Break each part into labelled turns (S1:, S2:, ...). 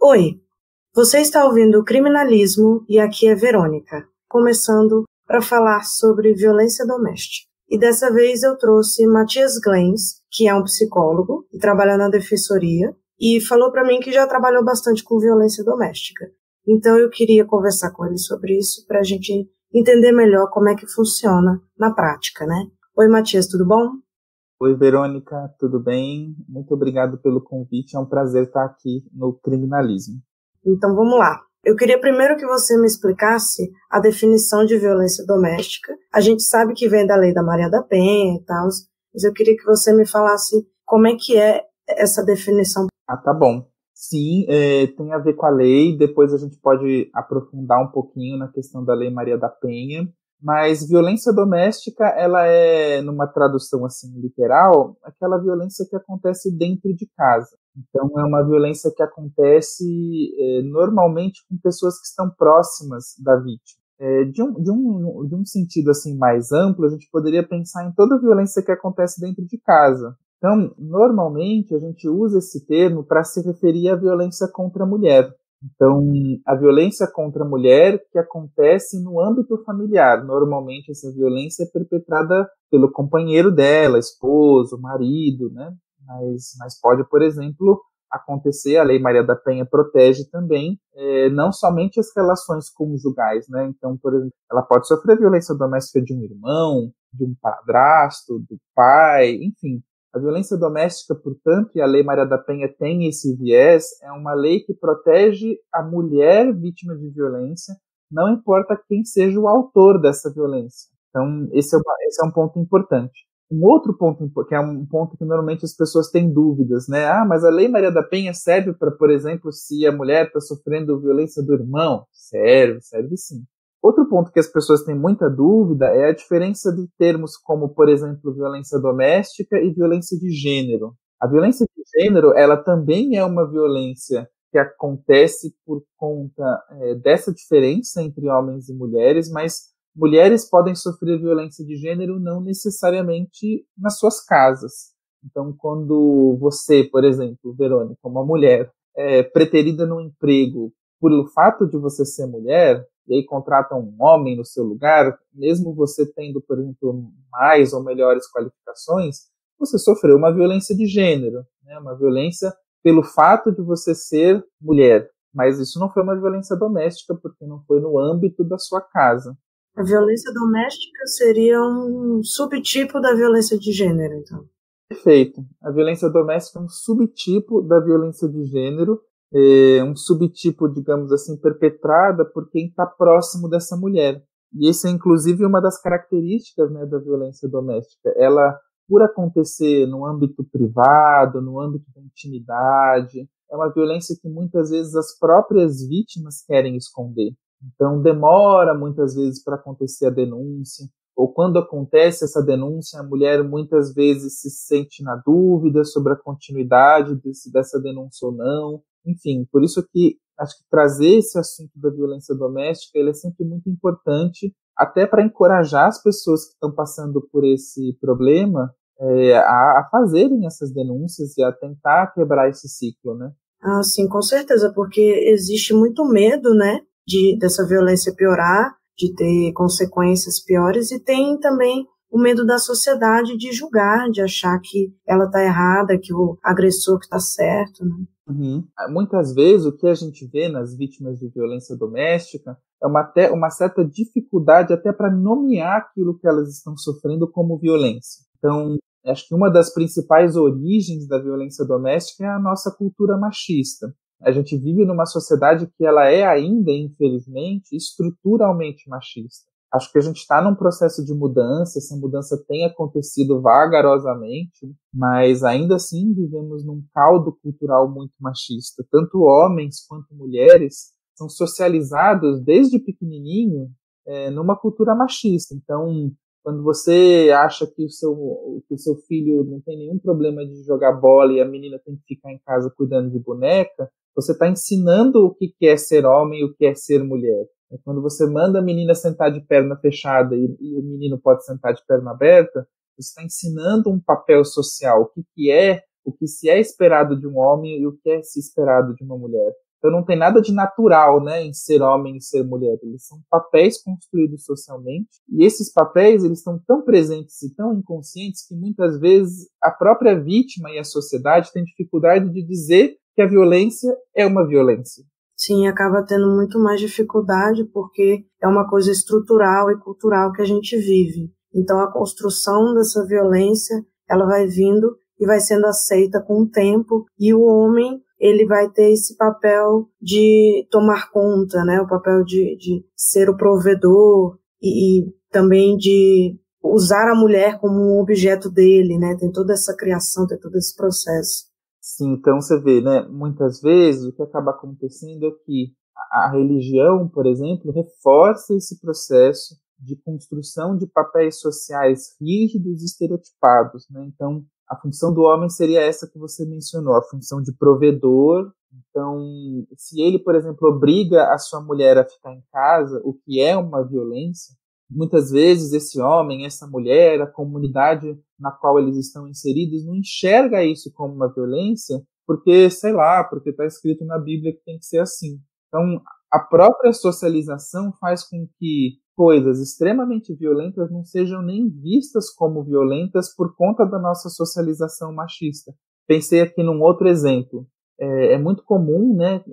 S1: Oi, você está ouvindo o Criminalismo e aqui é Verônica, começando para falar sobre violência doméstica. E dessa vez eu trouxe Matias Glens, que é um psicólogo e trabalha na defensoria, e falou para mim que já trabalhou bastante com violência doméstica. Então eu queria conversar com ele sobre isso para a gente entender melhor como é que funciona na prática, né? Oi, Matias, tudo bom?
S2: Oi, Verônica, tudo bem? Muito obrigado pelo convite, é um prazer estar aqui no Criminalismo.
S1: Então vamos lá. Eu queria primeiro que você me explicasse a definição de violência doméstica. A gente sabe que vem da lei da Maria da Penha e tal, mas eu queria que você me falasse como é que é essa definição.
S2: Tá bom. Sim, tem a ver com a lei, depois a gente pode aprofundar um pouquinho na questão da Lei Maria da Penha. Mas violência doméstica, ela é, numa tradução assim literal, aquela violência que acontece dentro de casa. Então, é uma violência que acontece normalmente com pessoas que estão próximas da vítima. De um sentido assim mais amplo, a gente poderia pensar em toda a violência que acontece dentro de casa. Então, normalmente, a gente usa esse termo para se referir à violência contra a mulher. Então, a violência contra a mulher que acontece no âmbito familiar. Normalmente, essa violência é perpetrada pelo companheiro dela, esposo, marido, né? Mas pode, por exemplo, acontecer, a Lei Maria da Penha protege também, não somente as relações conjugais, né? Então, por exemplo, ela pode sofrer violência doméstica de um irmão, de um padrasto, do pai, enfim. A violência doméstica, portanto, e a Lei Maria da Penha tem esse viés, é uma lei que protege a mulher vítima de violência, não importa quem seja o autor dessa violência. Então, esse é um ponto importante. Um outro ponto, que é um ponto que normalmente as pessoas têm dúvidas, né? Mas a Lei Maria da Penha serve para, por exemplo, se a mulher está sofrendo violência do irmão? Serve sim. Outro ponto que as pessoas têm muita dúvida é a diferença de termos como, por exemplo, violência doméstica e violência de gênero. A violência de gênero, ela também é uma violência que acontece por conta dessa diferença entre homens e mulheres, mas mulheres podem sofrer violência de gênero não necessariamente nas suas casas. Então, quando você, por exemplo, Verônica, uma mulher, é preterida num emprego pelo fato de você ser mulher, e aí contrata um homem no seu lugar, mesmo você tendo, por exemplo, mais ou melhores qualificações, você sofreu uma violência de gênero, né? Uma violência pelo fato de você ser mulher. Mas isso não foi uma violência doméstica, porque não foi no âmbito da sua casa.
S1: A violência doméstica seria um subtipo da violência de gênero, então.
S2: Perfeito. A violência doméstica é um subtipo da violência de gênero, um subtipo, digamos assim, perpetrada por quem está próximo dessa mulher. E esse é, inclusive, uma das características, né, da violência doméstica. Ela, por acontecer no âmbito privado, no âmbito da intimidade, é uma violência que muitas vezes as próprias vítimas querem esconder. Então, demora muitas vezes para acontecer a denúncia, ou quando acontece essa denúncia, a mulher muitas vezes se sente na dúvida sobre a continuidade dessa denúncia ou não. Enfim, por isso que acho que trazer esse assunto da violência doméstica ele é sempre muito importante, até para encorajar as pessoas que estão passando por esse problema a fazerem essas denúncias e a tentar quebrar esse ciclo, né?
S1: Ah, sim, com certeza, porque existe muito medo, né, dessa violência piorar, de ter consequências piores, e tem também o medo da sociedade de julgar, de achar que ela está errada, que o agressor que está certo, né?
S2: Uhum. Muitas vezes o que a gente vê nas vítimas de violência doméstica é uma certa dificuldade até para nomear aquilo que elas estão sofrendo como violência. Então, acho que uma das principais origens da violência doméstica é a nossa cultura machista. A gente vive numa sociedade que ela é ainda, infelizmente, estruturalmente machista. Acho que a gente está num processo de mudança, essa mudança tem acontecido vagarosamente, mas ainda assim vivemos num caldo cultural muito machista. Tanto homens quanto mulheres são socializados desde pequenininho numa cultura machista. Então, quando você acha que o seu filho não tem nenhum problema de jogar bola e a menina tem que ficar em casa cuidando de boneca, você está ensinando o que é ser homem e o que é ser mulher. Quando você manda a menina sentar de perna fechada e o menino pode sentar de perna aberta, você está ensinando um papel social, o que se é esperado de um homem e o que é se esperado de uma mulher. Então não tem nada de natural, né, em ser homem e ser mulher. Eles são papéis construídos socialmente, e esses papéis eles estão tão presentes e tão inconscientes que muitas vezes a própria vítima e a sociedade têm dificuldade de dizer que a violência é uma violência.
S1: Sim, acaba tendo muito mais dificuldade porque é uma coisa estrutural e cultural que a gente vive. Então a construção dessa violência, ela vai vindo e vai sendo aceita com o tempo, e o homem, ele vai ter esse papel de tomar conta, né? O papel de ser o provedor e também de usar a mulher como um objeto dele, né? Tem toda essa criação, tem todo esse processo.
S2: Sim, então você vê, né? Muitas vezes o que acaba acontecendo é que a religião, por exemplo, reforça esse processo de construção de papéis sociais rígidos e estereotipados, né? Então, a função do homem seria essa que você mencionou, a função de provedor. Então, se ele, por exemplo, obriga a sua mulher a ficar em casa, o que é uma violência, muitas vezes esse homem, essa mulher, a comunidade na qual eles estão inseridos não enxerga isso como uma violência porque, sei lá, porque está escrito na Bíblia que tem que ser assim. Então, a própria socialização faz com que coisas extremamente violentas não sejam nem vistas como violentas por conta da nossa socialização machista. Pensei aqui num outro exemplo. É muito comum, né,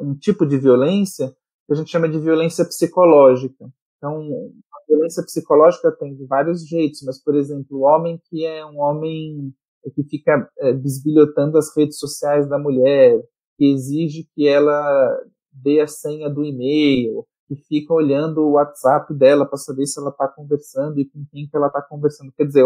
S2: um tipo de violência que a gente chama de violência psicológica. Então, a violência psicológica tem de vários jeitos, mas, por exemplo, o homem que é um homem que fica bisbilhotando as redes sociais da mulher, que exige que ela dê a senha do e-mail, que fica olhando o WhatsApp dela para saber se ela está conversando e com quem que ela está conversando. Quer dizer,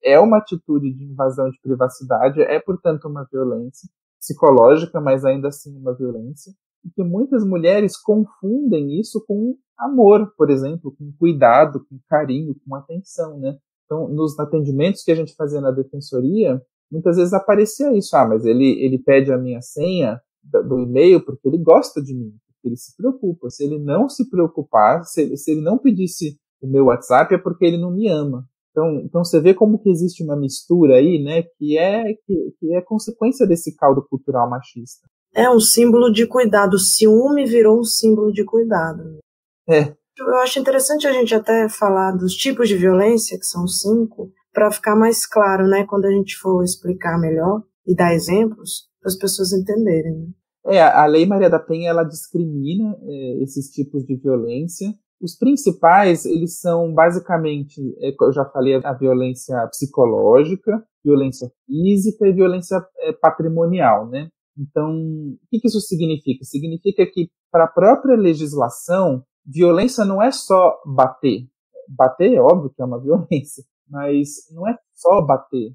S2: é uma atitude de invasão de privacidade, é, portanto, uma violência psicológica, mas ainda assim uma violência, e que muitas mulheres confundem isso com amor, por exemplo, com cuidado, com carinho, com atenção, né? Então, nos atendimentos que a gente fazia na defensoria, muitas vezes aparecia isso. Mas ele pede a minha senha do e-mail porque ele gosta de mim, porque ele se preocupa. Se ele não se preocupar, se ele não pedisse o meu WhatsApp, é porque ele não me ama. Então você vê como que existe uma mistura aí, né, que é consequência desse caldo cultural machista.
S1: É um símbolo de cuidado. O ciúme virou um símbolo de cuidado.
S2: É.
S1: Eu acho interessante a gente até falar dos tipos de violência, que são 5, para ficar mais claro, né, quando a gente for explicar melhor e dar exemplos, para as pessoas entenderem. Né?
S2: A Lei Maria da Penha, ela discrimina esses tipos de violência. Os principais, eles são basicamente, eu já falei, a violência psicológica, violência física e violência patrimonial, né? Então, o que isso significa? Significa que, para a própria legislação, violência não é só bater. Bater é óbvio que é uma violência, mas não é só bater.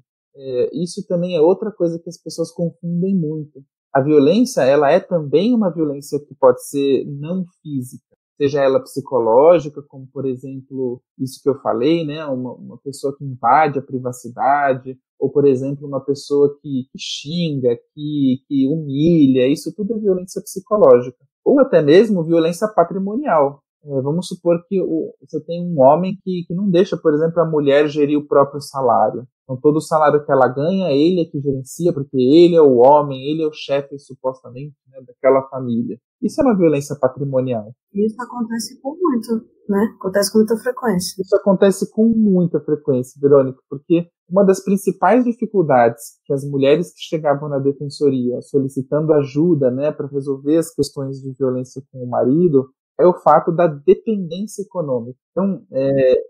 S2: Isso também é outra coisa que as pessoas confundem muito. A violência, ela é também uma violência que pode ser não física, seja ela psicológica, como, por exemplo, isso que eu falei, né? Uma pessoa que invade a privacidade, ou, por exemplo, uma pessoa que xinga, que humilha, isso tudo é violência psicológica. Ou até mesmo violência patrimonial. Vamos supor que você tem um homem que não deixa, por exemplo, a mulher gerir o próprio salário. Então, todo o salário que ela ganha, ele é que gerencia, porque ele é o homem, ele é o chefe, supostamente, né, daquela família. Isso é uma violência patrimonial.
S1: Isso acontece com muito, né? Acontece com muita frequência.
S2: Isso acontece com muita frequência, Verônica, porque uma das principais dificuldades que as mulheres que chegavam na defensoria solicitando ajuda, né, para resolver as questões de violência com o marido, é o fato da dependência econômica. Então,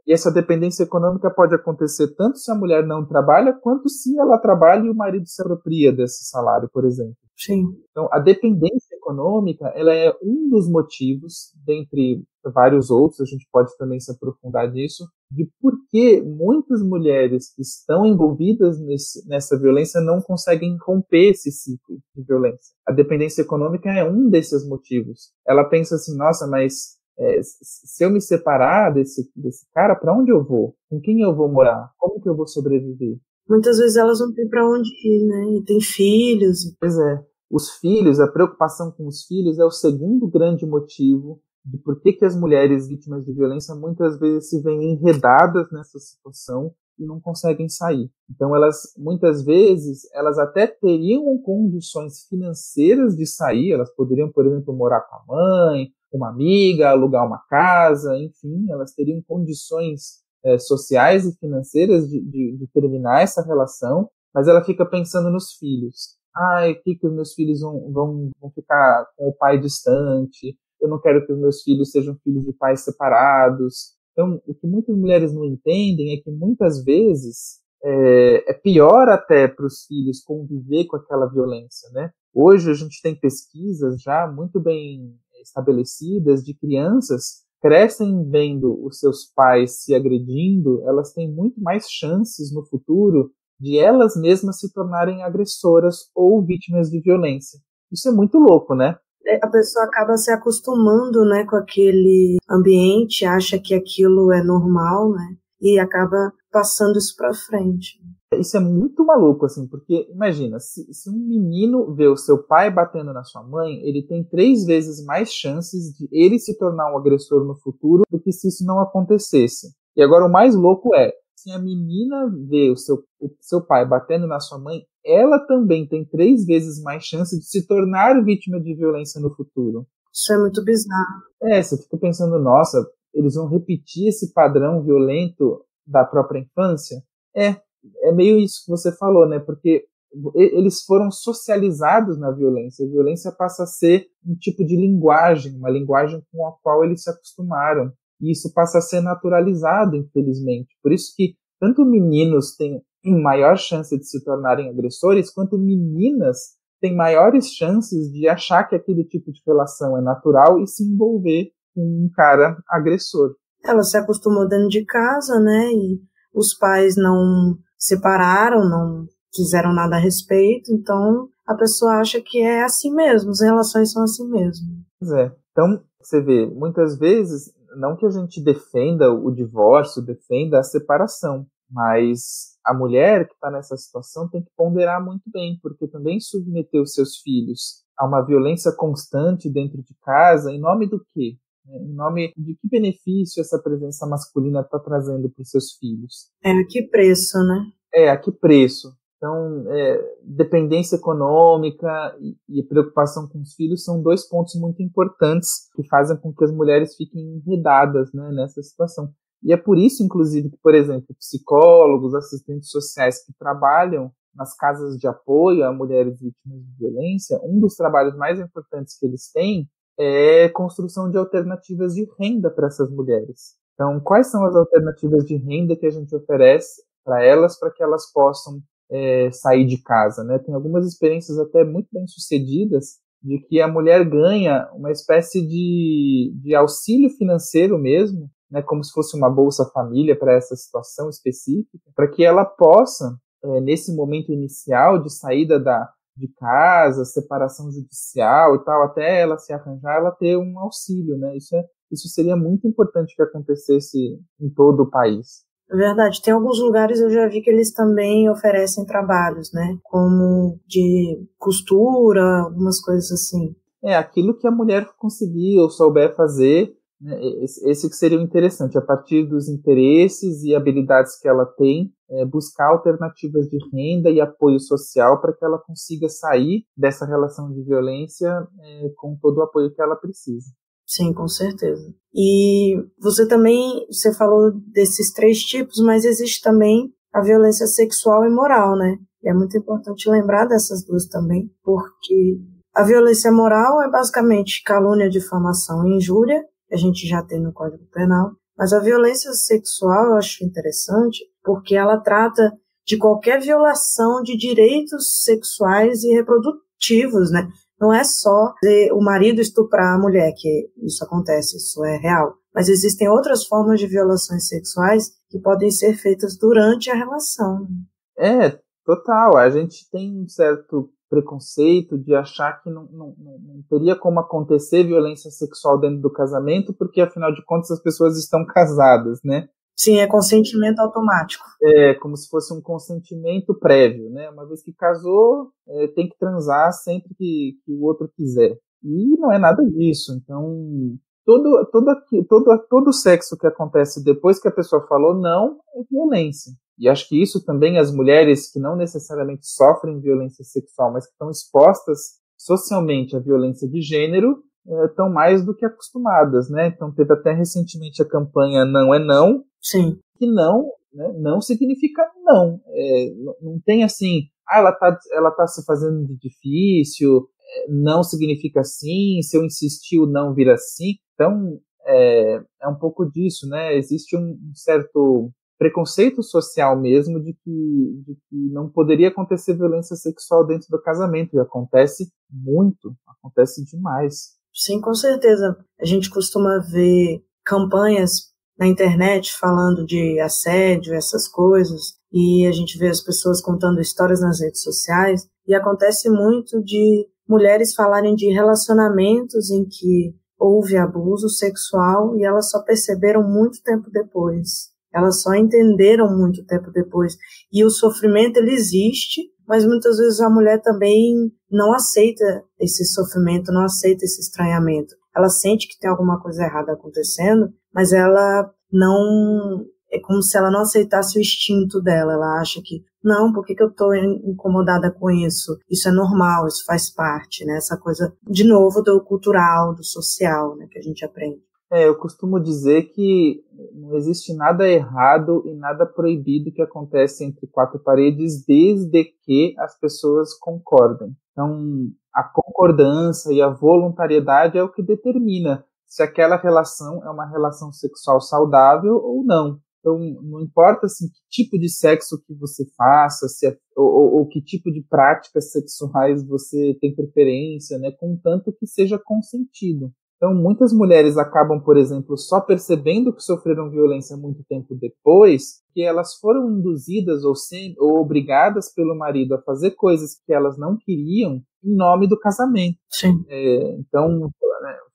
S2: e essa dependência econômica pode acontecer tanto se a mulher não trabalha, quanto se ela trabalha e o marido se apropria desse salário, por exemplo.
S1: Sim.
S2: Então, a dependência econômica, ela é um dos motivos, dentre vários outros, a gente pode também se aprofundar nisso, de por que muitas mulheres que estão envolvidas nessa violência não conseguem romper esse ciclo de violência. A dependência econômica é um desses motivos. Ela pensa assim, nossa, mas se eu me separar desse cara, para onde eu vou? Com quem eu vou morar? Como que eu vou sobreviver?
S1: Muitas vezes elas não têm para onde ir, né? E tem filhos.
S2: Pois é. Os filhos, a preocupação com os filhos é o segundo grande motivo de por que as mulheres vítimas de violência muitas vezes se veem enredadas nessa situação e não conseguem sair. Então, muitas vezes, elas até teriam condições financeiras de sair, elas poderiam, por exemplo, morar com a mãe, uma amiga, alugar uma casa, enfim, elas teriam condições sociais e financeiras de terminar essa relação, mas ela fica pensando nos filhos. O que os meus filhos vão ficar com o pai distante? Eu não quero que os meus filhos sejam filhos de pais separados. Então, o que muitas mulheres não entendem é que muitas vezes é pior até para os filhos conviver com aquela violência, né? Hoje a gente tem pesquisas já muito bem estabelecidas de crianças crescem vendo os seus pais se agredindo, elas têm muito mais chances no futuro de elas mesmas se tornarem agressoras ou vítimas de violência. Isso é muito louco, né?
S1: A pessoa acaba se acostumando, né, com aquele ambiente, acha que aquilo é normal, né, e acaba passando isso para frente.
S2: Isso é muito maluco, assim, porque imagina, se um menino vê o seu pai batendo na sua mãe, ele tem 3 vezes mais chances de ele se tornar um agressor no futuro do que se isso não acontecesse. E agora o mais louco é, se a menina vê o seu pai batendo na sua mãe, ela também tem 3 vezes mais chance de se tornar vítima de violência no futuro.
S1: Isso é muito bizarro.
S2: Você fica pensando, nossa, eles vão repetir esse padrão violento da própria infância? É meio isso que você falou, né? Porque eles foram socializados na violência. A violência passa a ser um tipo de linguagem, uma linguagem com a qual eles se acostumaram. E isso passa a ser naturalizado, infelizmente. Por isso que tanto meninos têm maior chance de se tornarem agressores, quanto meninas têm maiores chances de achar que aquele tipo de relação é natural e se envolver com um cara agressor.
S1: Ela se acostumou dentro de casa, né? E os pais não separaram, não fizeram nada a respeito, então a pessoa acha que é assim mesmo, as relações são assim mesmo.
S2: Pois é. Então, você vê, muitas vezes, não que a gente defenda o divórcio, defenda a separação, mas a mulher que está nessa situação tem que ponderar muito bem, porque também submeter os seus filhos a uma violência constante dentro de casa, em nome do quê? Em nome de que benefício essa presença masculina está trazendo para os seus filhos?
S1: A que preço, né?
S2: A que preço? Então, dependência econômica e preocupação com os filhos são 2 pontos muito importantes que fazem com que as mulheres fiquem enredadas, né, nessa situação. E é por isso, inclusive, que, por exemplo, psicólogos, assistentes sociais que trabalham nas casas de apoio a mulheres vítimas de violência, um dos trabalhos mais importantes que eles têm é construção de alternativas de renda para essas mulheres. Então, quais são as alternativas de renda que a gente oferece para que elas possam sair de casa, né? Tem algumas experiências até muito bem sucedidas de que a mulher ganha uma espécie de auxílio financeiro mesmo, né, como se fosse uma Bolsa Família para essa situação específica, para que ela possa, nesse momento inicial de saída de casa, separação judicial e tal, até ela se arranjar, ela ter um auxílio, né? Isso seria muito importante que acontecesse em todo o país.
S1: É verdade, tem alguns lugares eu já vi que eles também oferecem trabalhos, né? Como de costura, algumas coisas assim.
S2: Aquilo que a mulher conseguir ou souber fazer, né, esse que seria o interessante, a partir dos interesses e habilidades que ela tem, buscar alternativas de renda e apoio social para que ela consiga sair dessa relação de violência com todo o apoio que ela precisa.
S1: Sim, com certeza. E você falou desses 3 tipos, mas existe também a violência sexual e moral, né? E é muito importante lembrar dessas 2 também, porque a violência moral é basicamente calúnia, difamação e injúria, que a gente já tem no Código Penal, mas a violência sexual eu acho interessante porque ela trata de qualquer violação de direitos sexuais e reprodutivos, né? Não é só o marido estuprar a mulher, que isso acontece, isso é real. Mas existem outras formas de violações sexuais que podem ser feitas durante a relação.
S2: Total. A gente tem um certo preconceito de achar que não teria como acontecer violência sexual dentro do casamento, porque, afinal de contas, as pessoas estão casadas, né?
S1: Sim, é consentimento automático.
S2: Como se fosse um consentimento prévio, né? Uma vez que casou, tem que transar sempre que o outro quiser. E não é nada disso. Então, todo sexo que acontece depois que a pessoa falou não é violência. E acho que isso também as mulheres que não necessariamente sofrem violência sexual, mas que estão expostas socialmente à violência de gênero, estão mais do que acostumadas, né? Então teve até recentemente a campanha Não é Não,
S1: Sim.
S2: que não, né, não significa não. Não tem assim, ela tá se fazendo de difícil, não significa sim, se eu insistir o não vira sim. Então é um pouco disso, né? Existe um certo preconceito social mesmo de que não poderia acontecer violência sexual dentro do casamento, e acontece muito, acontece demais.
S1: Sim, com certeza. A gente costuma ver campanhas na internet falando de assédio, essas coisas, e a gente vê as pessoas contando histórias nas redes sociais, e acontece muito de mulheres falarem de relacionamentos em que houve abuso sexual e elas só perceberam muito tempo depois. Elas só entenderam muito tempo depois. E o sofrimento, ele existe, mas muitas vezes a mulher também não aceita esse sofrimento, não aceita esse estranhamento. Ela sente que tem alguma coisa errada acontecendo, mas ela não... É como se ela não aceitasse o instinto dela. Ela acha que, não, por que eu estou incomodada com isso? Isso é normal, isso faz parte, né? Essa coisa, de novo, do cultural, do social, né, que a gente aprende.
S2: Eu costumo dizer que não existe nada errado e nada proibido que acontece entre quatro paredes, desde que as pessoas concordem. Então, a concordância e a voluntariedade é o que determina se aquela relação é uma relação sexual saudável ou não. Então, não importa assim, que tipo de sexo que você faça, ou que tipo de práticas sexuais você tem preferência, né, contanto que seja consentido. Então, muitas mulheres acabam, por exemplo, só percebendo que sofreram violência muito tempo depois, que elas foram induzidas ou obrigadas pelo marido a fazer coisas que elas não queriam em nome do casamento.
S1: Sim.
S2: Então,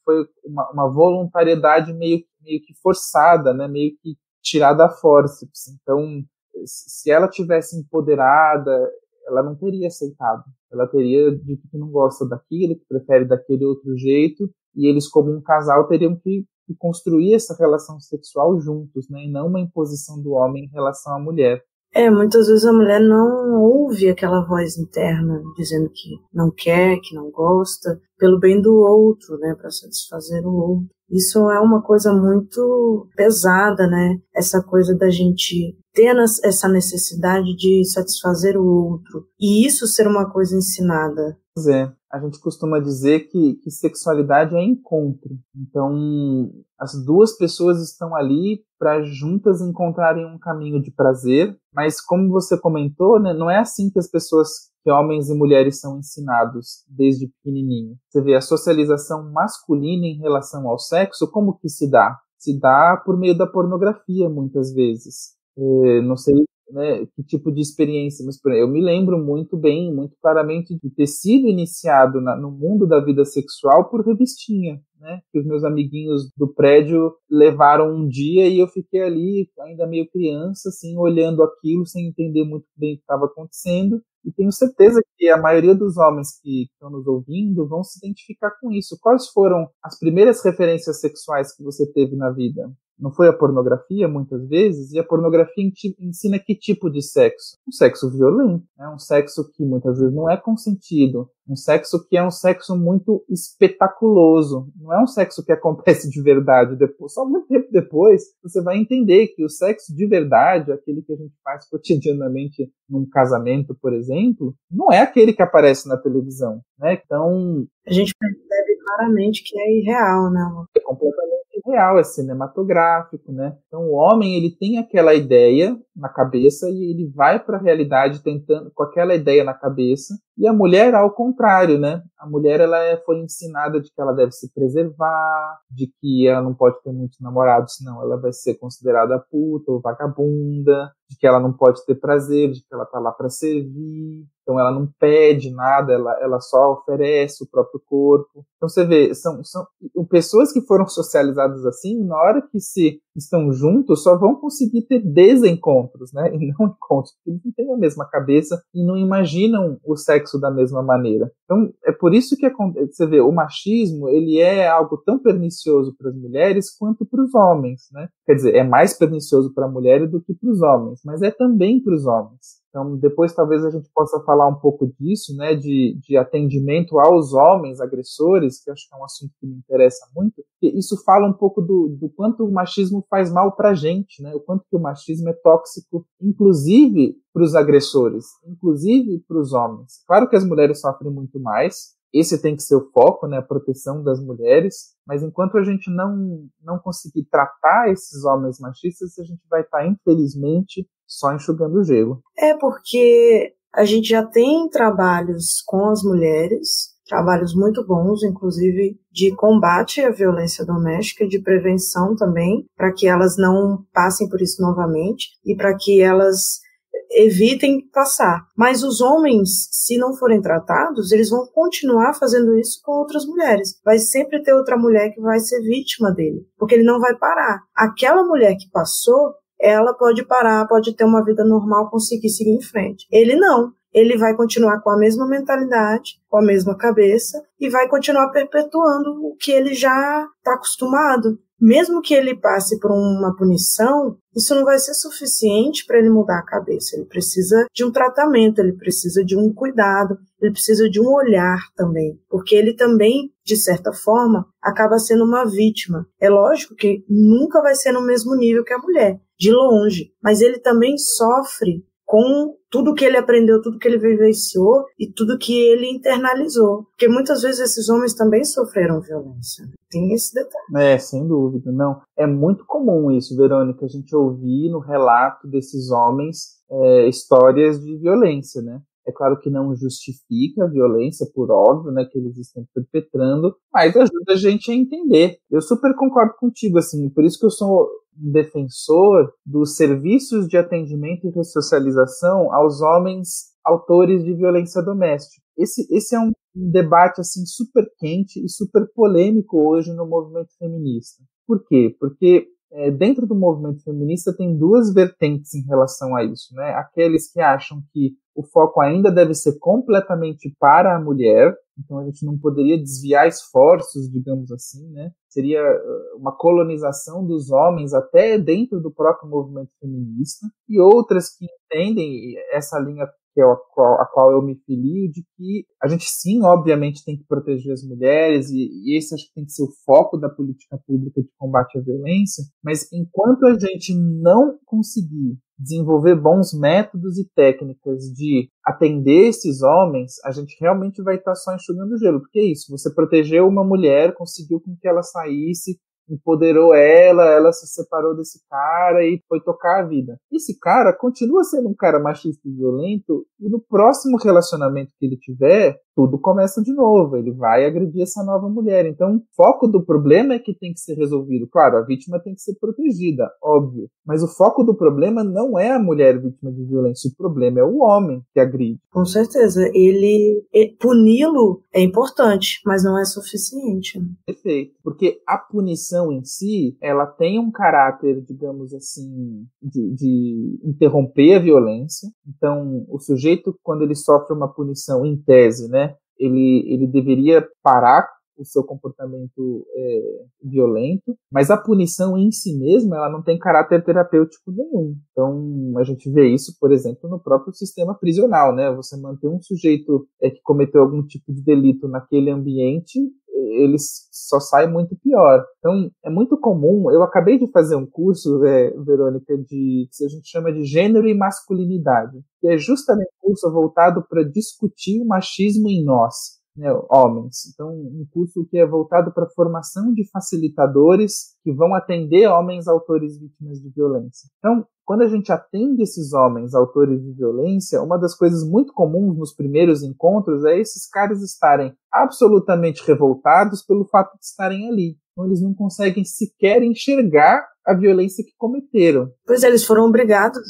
S2: foi uma voluntariedade meio que forçada, né? Meio que tirada a forceps. Então, se ela tivesse empoderada, ela não teria aceitado. Ela teria dito que não gosta daquilo, que prefere daquele outro jeito, e eles, como um casal, teriam que construir essa relação sexual juntos, né? E não uma imposição do homem em relação à mulher.
S1: Muitas vezes a mulher não ouve aquela voz interna dizendo que não quer, que não gosta, pelo bem do outro, né, para satisfazer o outro. Isso é uma coisa muito pesada, né? Essa coisa da gente ter essa necessidade de satisfazer o outro. E isso ser uma coisa ensinada.
S2: Pois é. A gente costuma dizer que sexualidade é encontro. Então, as duas pessoas estão ali para juntas encontrarem um caminho de prazer, mas como você comentou, né, não é assim que as pessoas, que homens e mulheres são ensinados desde pequenininho. Você vê a socialização masculina em relação ao sexo, como que se dá? Se dá por meio da pornografia, muitas vezes. Não sei, né, que tipo de experiência, mas eu me lembro muito bem, muito claramente de ter sido iniciado no mundo da vida sexual por revistinha, né, que os meus amiguinhos do prédio levaram um dia e eu fiquei ali, ainda meio criança, assim, olhando aquilo sem entender muito bem o que estava acontecendo, e tenho certeza que a maioria dos homens que estão nos ouvindo vão se identificar com isso. Quais foram as primeiras referências sexuais que você teve na vida? Não foi a pornografia, muitas vezes? E a pornografia ensina que tipo de sexo? Um sexo violento, né? Um sexo que muitas vezes não é consentido, um sexo que é um sexo muito espetaculoso, não é um sexo que acontece de verdade depois. Só muito tempo depois você vai entender que o sexo de verdade, aquele que a gente faz cotidianamente num casamento, por exemplo, não é aquele que aparece na televisão, né? Então,
S1: a gente percebe claramente que é irreal, né?
S2: É completamente real, é cinematográfico, né? Então o homem, ele tem aquela ideia na cabeça e ele vai para a realidade tentando com aquela ideia na cabeça, e a mulher ao contrário, né? A mulher, ela foi ensinada de que ela deve se preservar, de que ela não pode ter muitos namorados, senão ela vai ser considerada puta ou vagabunda, de que ela não pode ter prazer, de que ela tá lá para servir. Então ela não pede nada, ela só oferece o próprio corpo. Então você vê, são pessoas que foram socializadas assim, na hora que se estão juntos, só vão conseguir ter desencontros, né? E não encontros, porque eles não têm a mesma cabeça e não imaginam o sexo da mesma maneira. Então é por isso que você vê, o machismo, ele é algo tão pernicioso para as mulheres quanto para os homens, né? Quer dizer, é mais pernicioso para a mulher do que para os homens, mas é também para os homens. Então, depois talvez a gente possa falar um pouco disso, né, de atendimento aos homens agressores, que acho que é um assunto que me interessa muito, porque isso fala um pouco do quanto o machismo faz mal para a gente, né, o quanto que o machismo é tóxico, inclusive para os agressores, inclusive para os homens. Claro que as mulheres sofrem muito mais, esse tem que ser o foco, né, a proteção das mulheres, mas enquanto a gente não conseguir tratar esses homens machistas, a gente vai estar, infelizmente, só enxugando o gelo.
S1: É porque a gente já tem trabalhos com as mulheres, trabalhos muito bons, inclusive de combate à violência doméstica, de prevenção também, para que elas não passem por isso novamente e para que elas evitem passar. Mas os homens, se não forem tratados, eles vão continuar fazendo isso com outras mulheres. Vai sempre ter outra mulher que vai ser vítima dele, porque ele não vai parar. Aquela mulher que passou, ela pode parar, pode ter uma vida normal, conseguir seguir em frente. Ele não. Ele vai continuar com a mesma mentalidade, com a mesma cabeça e vai continuar perpetuando o que ele já está acostumado. Mesmo que ele passe por uma punição, isso não vai ser suficiente para ele mudar a cabeça. Ele precisa de um tratamento, ele precisa de um cuidado, ele precisa de um olhar também, porque ele também, de certa forma, acaba sendo uma vítima. É lógico que nunca vai ser no mesmo nível que a mulher, de longe, mas ele também sofre com tudo que ele aprendeu, tudo que ele vivenciou e tudo que ele internalizou. Porque muitas vezes esses homens também sofreram violência. Tem esse detalhe.
S2: Sem dúvida. Não, é muito comum isso, Verônica, a gente ouvir no relato desses homens histórias de violência, né? É claro que não justifica a violência, por óbvio, né, que eles estão perpetrando, mas ajuda a gente a entender. Eu super concordo contigo, assim, por isso que eu sou um defensor dos serviços de atendimento e ressocialização aos homens autores de violência doméstica. Esse é um debate assim super quente e super polêmico hoje no movimento feminista. Por quê? Porque dentro do movimento feminista tem duas vertentes em relação a isso, né? Aqueles que acham que o foco ainda deve ser completamente para a mulher, então a gente não poderia desviar esforços, digamos assim, né? Seria uma colonização dos homens até dentro do próprio movimento feminista, e outras que entendem essa linha que é a qual eu me filio, de que a gente sim, obviamente, tem que proteger as mulheres, e esse acho que tem que ser o foco da política pública de combate à violência, mas enquanto a gente não conseguir desenvolver bons métodos e técnicas de atender esses homens, a gente realmente vai estar só enxugando gelo, porque é isso, você protegeu uma mulher, conseguiu com que ela saísse, empoderou ela se separou desse cara e foi tocar a vida. Esse cara continua sendo um cara machista e violento, e no próximo relacionamento que ele tiver, tudo começa de novo, ele vai agredir essa nova mulher. Então, o foco do problema é que tem que ser resolvido. Claro, a vítima tem que ser protegida, óbvio, mas o foco do problema não é a mulher vítima de violência, o problema é o homem que agride.
S1: Com certeza, puni-lo é importante, mas não é suficiente.
S2: Perfeito, porque a punição em si, ela tem um caráter, digamos assim, de interromper a violência. Então, o sujeito, quando ele sofre uma punição em tese, né, ele deveria parar o seu comportamento violento, mas a punição em si mesma, ela não tem caráter terapêutico nenhum. Então, a gente vê isso, por exemplo, no próprio sistema prisional, né? Você manter um sujeito que cometeu algum tipo de delito naquele ambiente, ele só sai muito pior. Então, é muito comum, eu acabei de fazer um curso, Verônica, que a gente chama de gênero e masculinidade, que é justamente um curso voltado para discutir o machismo em nós, né, homens. Então, um curso que é voltado para a formação de facilitadores que vão atender homens autores vítimas de violência. Então, quando a gente atende esses homens autores de violência, uma das coisas muito comuns nos primeiros encontros é esses caras estarem absolutamente revoltados pelo fato de estarem ali. Então, eles não conseguem sequer enxergar a violência que cometeram.
S1: Pois eles foram obrigados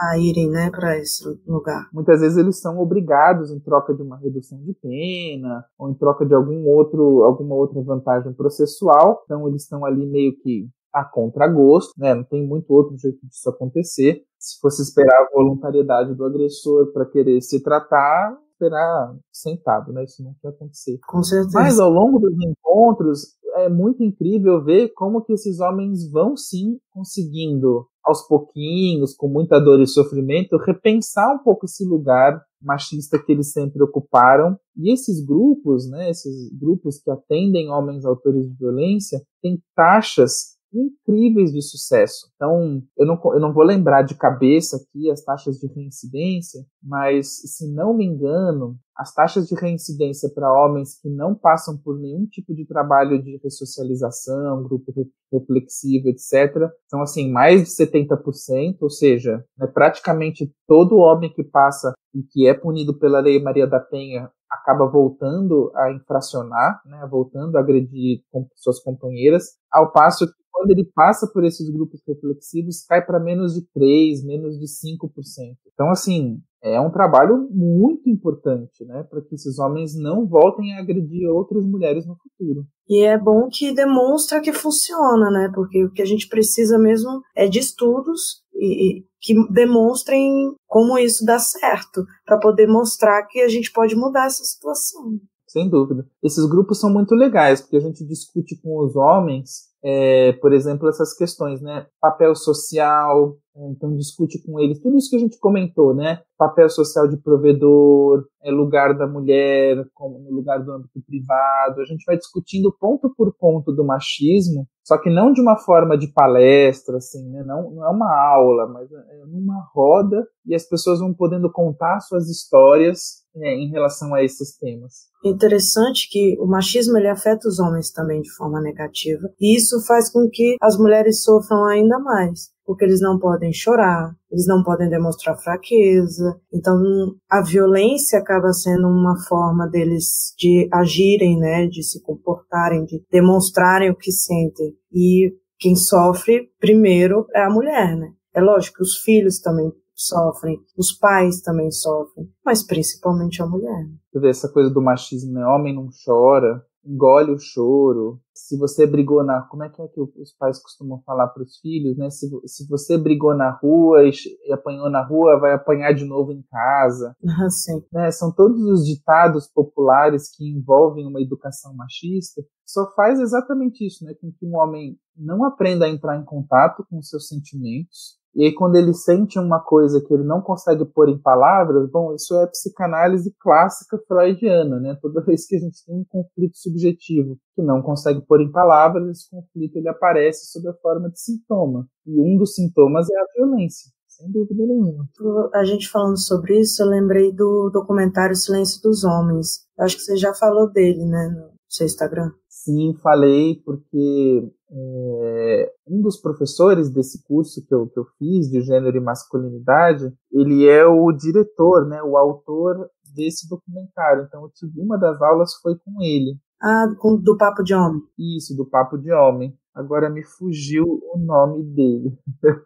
S1: a irem, né, para esse lugar.
S2: Muitas vezes eles são obrigados em troca de uma redução de pena ou em troca de alguma outra vantagem processual. Então eles estão ali meio que a contragosto, né? Não tem muito outro jeito disso acontecer. Se fosse esperar a voluntariedade do agressor para querer se tratar, esperar sentado, né? Isso não vai acontecer.
S1: Com certeza.
S2: Mas ao longo dos encontros é muito incrível ver como que esses homens vão sim conseguindo, aos pouquinhos, com muita dor e sofrimento, repensar um pouco esse lugar machista que eles sempre ocuparam. E esses grupos, né, esses grupos que atendem homens autores de violência, têm taxas incríveis de sucesso. Então, eu não vou lembrar de cabeça aqui as taxas de reincidência, mas, se não me engano, as taxas de reincidência para homens que não passam por nenhum tipo de trabalho de ressocialização, grupo reflexivo, etc., são, assim, mais de 70%, ou seja, né, praticamente todo homem que passa e que é punido pela Lei Maria da Penha acaba voltando a infracionar, né, voltando a agredir suas companheiras, ao passo que quando ele passa por esses grupos reflexivos, cai para menos de 3%, menos de 5%. Então, assim, é um trabalho muito importante, né, para que esses homens não voltem a agredir outras mulheres no futuro.
S1: E é bom que demonstra que funciona, né, porque o que a gente precisa mesmo é de estudos e que demonstrem como isso dá certo, para poder mostrar que a gente pode mudar essa situação.
S2: Sem dúvida. Esses grupos são muito legais, porque a gente discute com os homens, por exemplo, essas questões, né? Papel social, então discute com eles tudo isso que a gente comentou, né? Papel social de provedor, lugar da mulher, como no lugar do âmbito privado. A gente vai discutindo ponto por ponto do machismo, só que não de uma forma de palestra, assim, né? Não é uma aula, mas é numa roda, e as pessoas vão podendo contar suas histórias em relação a esses temas.
S1: É interessante que o machismo ele afeta os homens também de forma negativa, e isso faz com que as mulheres sofram ainda mais, porque eles não podem chorar, eles não podem demonstrar fraqueza. Então a violência acaba sendo uma forma deles de agirem, né, de se comportarem, de demonstrarem o que sentem. E quem sofre primeiro é a mulher, né? É lógico que os filhos também sofrem, os pais também sofrem, mas principalmente a mulher.
S2: Você vê essa coisa do machismo, né? Homem não chora, engole o choro. Se você brigou como é que os pais costumam falar para os filhos, né? Se você brigou na rua e apanhou na rua, vai apanhar de novo em casa.
S1: Sim.
S2: Né? São todos os ditados populares que envolvem uma educação machista. Só faz exatamente isso, né? Com que um homem não aprenda a entrar em contato com os seus sentimentos. E aí, quando ele sente uma coisa que ele não consegue pôr em palavras, bom, isso é psicanálise clássica freudiana, né? Toda vez que a gente tem um conflito subjetivo que não consegue pôr em palavras, esse conflito ele aparece sob a forma de sintoma. E um dos sintomas é a violência, sem dúvida nenhuma.
S1: A gente falando sobre isso, eu lembrei do documentário Silêncio dos Homens. Eu acho que você já falou dele, né, no seu Instagram.
S2: Sim, falei porque um dos professores desse curso que eu fiz de gênero e masculinidade, ele é o diretor, né, o autor desse documentário. Então, uma das aulas foi com ele.
S1: Do Papo de Homem.
S2: Isso, do Papo de Homem. Agora me fugiu o nome dele.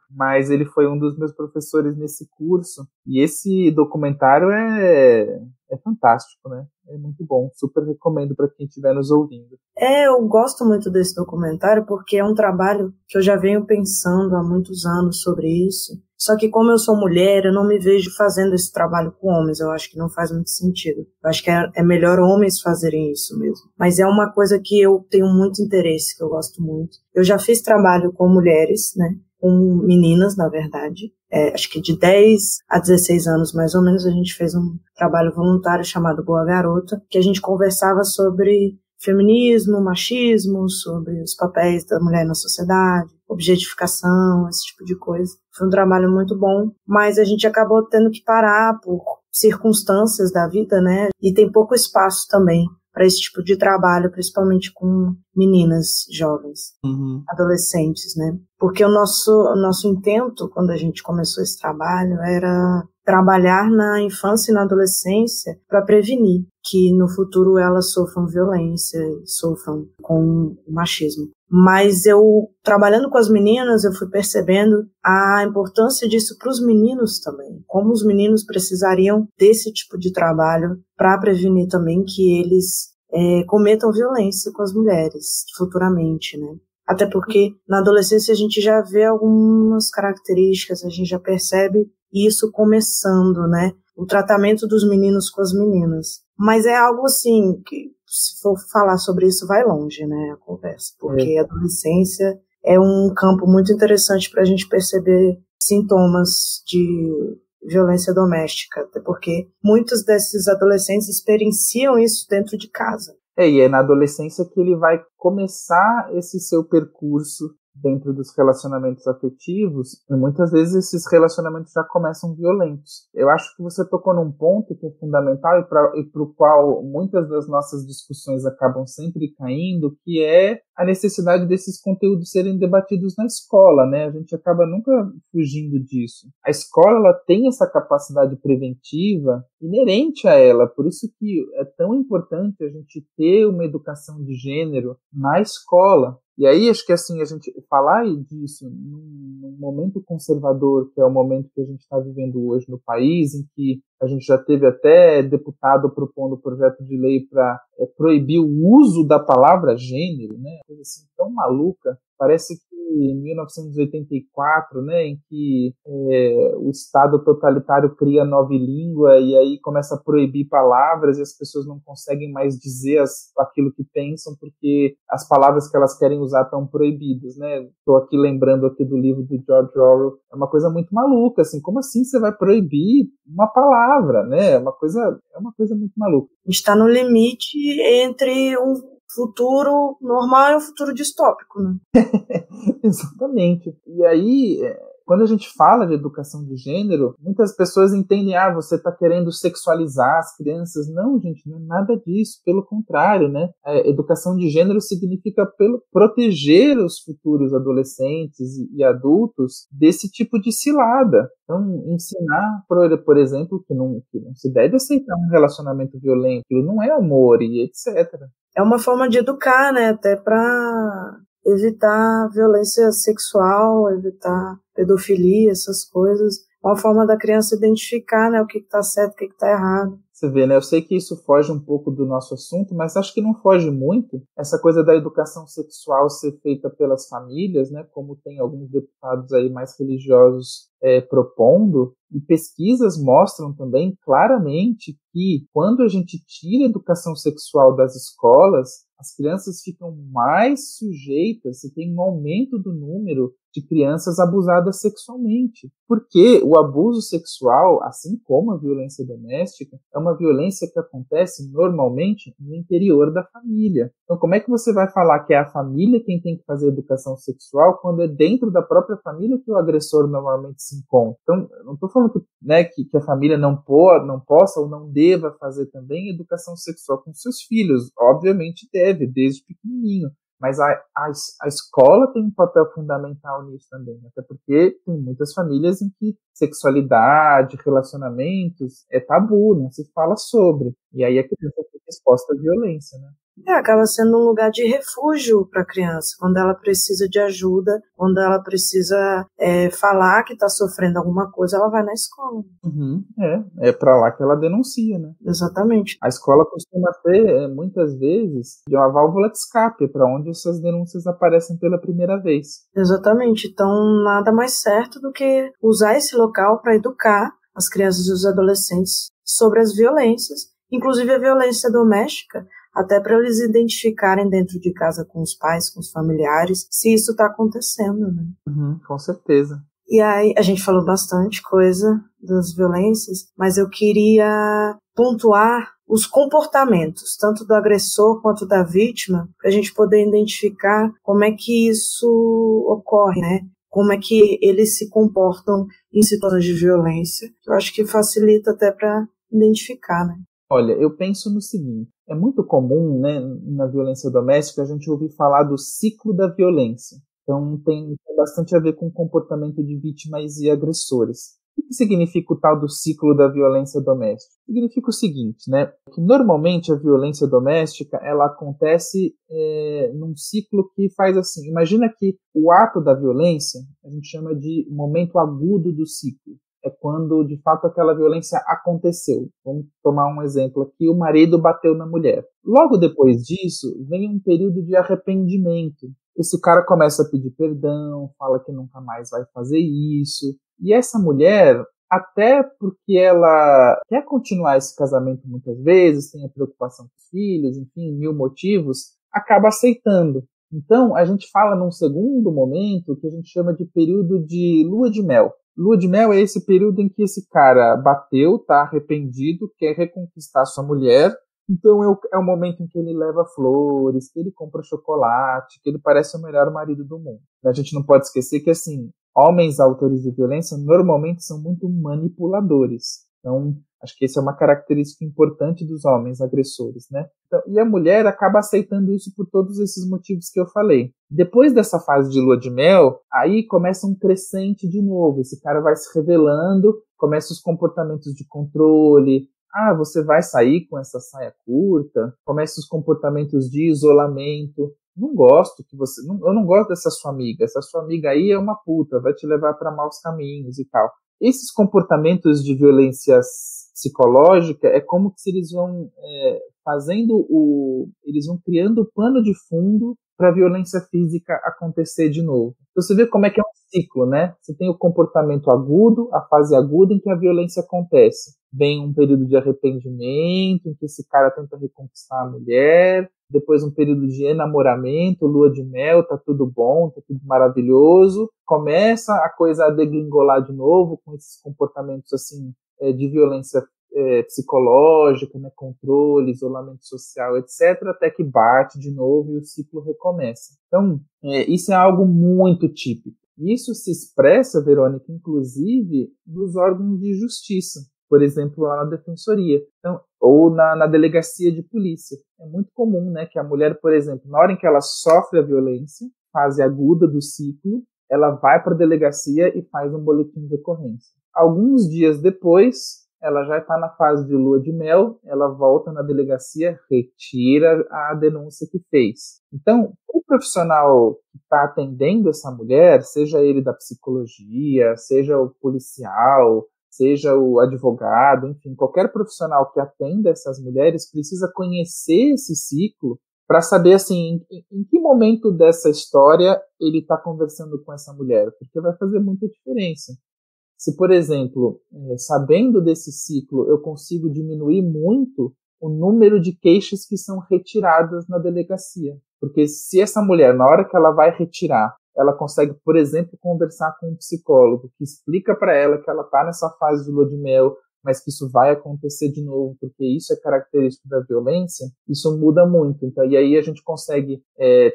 S2: Mas ele foi um dos meus professores nesse curso. E esse documentário é fantástico, né? É muito bom. Super recomendo para quem estiver nos ouvindo.
S1: Eu gosto muito desse documentário porque é um trabalho que eu já venho pensando há muitos anos sobre isso. Só que como eu sou mulher, eu não me vejo fazendo esse trabalho com homens. Eu acho que não faz muito sentido. Eu acho que é melhor homens fazerem isso mesmo. Mas é uma coisa que eu tenho muito interesse, que eu gosto muito. Eu já fiz trabalho com mulheres, né? Com meninas, na verdade. Acho que de 10 a 16 anos, mais ou menos, a gente fez um trabalho voluntário chamado Boa Garota, que a gente conversava sobre feminismo, machismo, sobre os papéis da mulher na sociedade, objetificação, esse tipo de coisa. Foi um trabalho muito bom, mas a gente acabou tendo que parar por circunstâncias da vida, né? E tem pouco espaço também para esse tipo de trabalho, principalmente com meninas jovens, adolescentes, né? Porque o nosso intento, quando a gente começou esse trabalho, era trabalhar na infância e na adolescência para prevenir que no futuro elas sofram violência e sofram com machismo. Mas eu, trabalhando com as meninas, eu fui percebendo a importância disso para os meninos também. Como os meninos precisariam desse tipo de trabalho para prevenir também que eles cometam violência com as mulheres futuramente, né? Até porque na adolescência a gente já vê algumas características, a gente já percebe isso começando, né? O tratamento dos meninos com as meninas. Mas é algo assim, que se for falar sobre isso vai longe, né, a conversa. Porque a adolescência é um campo muito interessante para a gente perceber sintomas de violência doméstica. Até porque muitos desses adolescentes experienciam isso dentro de casa.
S2: E é na adolescência que ele vai começar esse seu percurso dentro dos relacionamentos afetivos, e muitas vezes esses relacionamentos já começam violentos. Eu acho que você tocou num ponto que é fundamental e para o qual muitas das nossas discussões acabam sempre caindo, que é a necessidade desses conteúdos serem debatidos na escola, né? A gente acaba nunca fugindo disso. A escola, ela tem essa capacidade preventiva inerente a ela, por isso que é tão importante a gente ter uma educação de gênero na escola. E aí, acho que assim, a gente falar disso num momento conservador, que é o momento que a gente está vivendo hoje no país, em que a gente já teve até deputado propondo projeto de lei para proibir o uso da palavra gênero, né? Uma coisa assim tão maluca. Parece que em 1984, né, em que o Estado totalitário cria a nova língua e aí começa a proibir palavras e as pessoas não conseguem mais dizer aquilo que pensam porque as palavras que elas querem usar estão proibidas, né? Estou aqui lembrando aqui do livro do George Orwell. É uma coisa muito maluca, assim, como assim você vai proibir uma palavra, né? É uma coisa muito maluca.
S1: A gente está no limite entre um futuro normal e um futuro distópico, né?
S2: Exatamente. E aí, quando a gente fala de educação de gênero, muitas pessoas entendem, você está querendo sexualizar as crianças. Não, gente, não é nada disso. Pelo contrário, né? Educação de gênero significa proteger os futuros adolescentes e adultos desse tipo de cilada. Então, ensinar, por exemplo, que não se deve aceitar um relacionamento violento, aquilo não é amor e etc.
S1: É uma forma de educar, né? Até para evitar violência sexual, evitar pedofilia, essas coisas. É uma forma da criança identificar, né, o que está certo, o que está errado.
S2: Você vê, né? Eu sei que isso foge um pouco do nosso assunto, mas acho que não foge muito. Essa coisa da educação sexual ser feita pelas famílias, né? Como tem alguns deputados aí mais religiosos propondo. E pesquisas mostram também claramente que quando a gente tira a educação sexual das escolas, as crianças ficam mais sujeitas, se tem um aumento do número de crianças abusadas sexualmente. Porque o abuso sexual, assim como a violência doméstica, é uma violência que acontece normalmente no interior da família. Então, como é que você vai falar que é a família quem tem que fazer educação sexual quando é dentro da própria família que o agressor normalmente se encontra? Então, eu não estou falando que a família não possa ou não deva fazer também educação sexual com seus filhos. Obviamente deve, desde pequenininho. Mas a escola tem um papel fundamental nisso também, até porque tem muitas famílias em que sexualidade, relacionamentos é tabu, não se fala sobre. E aí a criança fica exposta à violência, né?
S1: Acaba sendo um lugar de refúgio para a criança, quando ela precisa de ajuda, quando ela precisa falar que está sofrendo alguma coisa, ela vai na escola.
S2: Uhum, é para lá que ela denuncia, né?
S1: Exatamente.
S2: A escola costuma ter, muitas vezes, de uma válvula de escape para onde essas denúncias aparecem pela primeira vez.
S1: Exatamente. Então, nada mais certo do que usar esse local para educar as crianças e os adolescentes sobre as violências, inclusive a violência doméstica, até para eles identificarem dentro de casa com os pais, com os familiares, se isso está acontecendo, né?
S2: Uhum, com certeza.
S1: E aí, a gente falou bastante coisa das violências, mas eu queria pontuar os comportamentos, tanto do agressor quanto da vítima, para a gente poder identificar como é que isso ocorre, né? Como é que eles se comportam em situações de violência. Eu acho que facilita até para identificar, né?
S2: Olha, eu penso no seguinte, é muito comum, né, na violência doméstica a gente ouvir falar do ciclo da violência. Então tem bastante a ver com o comportamento de vítimas e agressores. O que significa o tal do ciclo da violência doméstica? Significa o seguinte, né? Que normalmente a violência doméstica ela acontece num ciclo que faz assim. Imagina que o ato da violência a gente chama de momento agudo do ciclo. É quando de fato aquela violência aconteceu. Vamos tomar um exemplo aqui: o marido bateu na mulher. Logo depois disso vem um período de arrependimento. Esse cara começa a pedir perdão, fala que nunca mais vai fazer isso. E essa mulher, até porque ela quer continuar esse casamento muitas vezes, tem a preocupação com os filhos, enfim, mil motivos, acaba aceitando. Então, a gente fala num segundo momento que a gente chama de período de lua de mel. Lua de mel é esse período em que esse cara bateu, está arrependido, quer reconquistar sua mulher. Então é o momento em que ele leva flores, que ele compra chocolate, que ele parece o melhor marido do mundo. A gente não pode esquecer que, assim, homens autores de violência normalmente são muito manipuladores. Então, acho que essa é uma característica importante dos homens agressores, né? Então, e a mulher acaba aceitando isso por todos esses motivos que eu falei. Depois dessa fase de lua de mel, aí começa um crescente de novo. Esse cara vai se revelando, começa os comportamentos de controle. Ah, você vai sair com essa saia curta? Começa os comportamentos de isolamento. Não gosto que você... eu não gosto dessa sua amiga. Essa sua amiga aí é uma puta, vai te levar para maus caminhos e tal. Esses comportamentos de violência psicológica é como se eles vão eles vão criando o pano de fundo para a violência física acontecer de novo. Então você vê como é que é um ciclo, né? Você tem o comportamento agudo, a fase aguda em que a violência acontece. Vem um período de arrependimento, em que esse cara tenta reconquistar a mulher, depois um período de enamoramento, lua de mel, tá tudo bom, tá tudo maravilhoso. Começa a coisa a degringolar de novo, com esses comportamentos assim de violência psicológica, né, controle, isolamento social, etc., até que bate de novo e o ciclo recomeça. Então, isso é algo muito típico. Isso se expressa, Verônica, inclusive nos órgãos de justiça, por exemplo, lá na defensoria, então, ou na delegacia de polícia. É muito comum, né, que a mulher, por exemplo, na hora em que ela sofre a violência, fase aguda do ciclo, ela vai para a delegacia e faz um boletim de ocorrência. Alguns dias depois, ela já está na fase de lua de mel, ela volta na delegacia, retira a denúncia que fez. Então, o profissional que está atendendo essa mulher, seja ele da psicologia, seja o policial, seja o advogado, enfim, qualquer profissional que atenda essas mulheres precisa conhecer esse ciclo para saber, assim, em que momento dessa história ele está conversando com essa mulher, porque vai fazer muita diferença. Se, por exemplo, sabendo desse ciclo, eu consigo diminuir muito o número de queixas que são retiradas na delegacia. Porque se essa mulher, na hora que ela vai retirar, ela consegue, por exemplo, conversar com um psicólogo que explica para ela que ela está nessa fase de lua de mel, mas que isso vai acontecer de novo, porque isso é característico da violência, isso muda muito. Então, e aí a gente consegue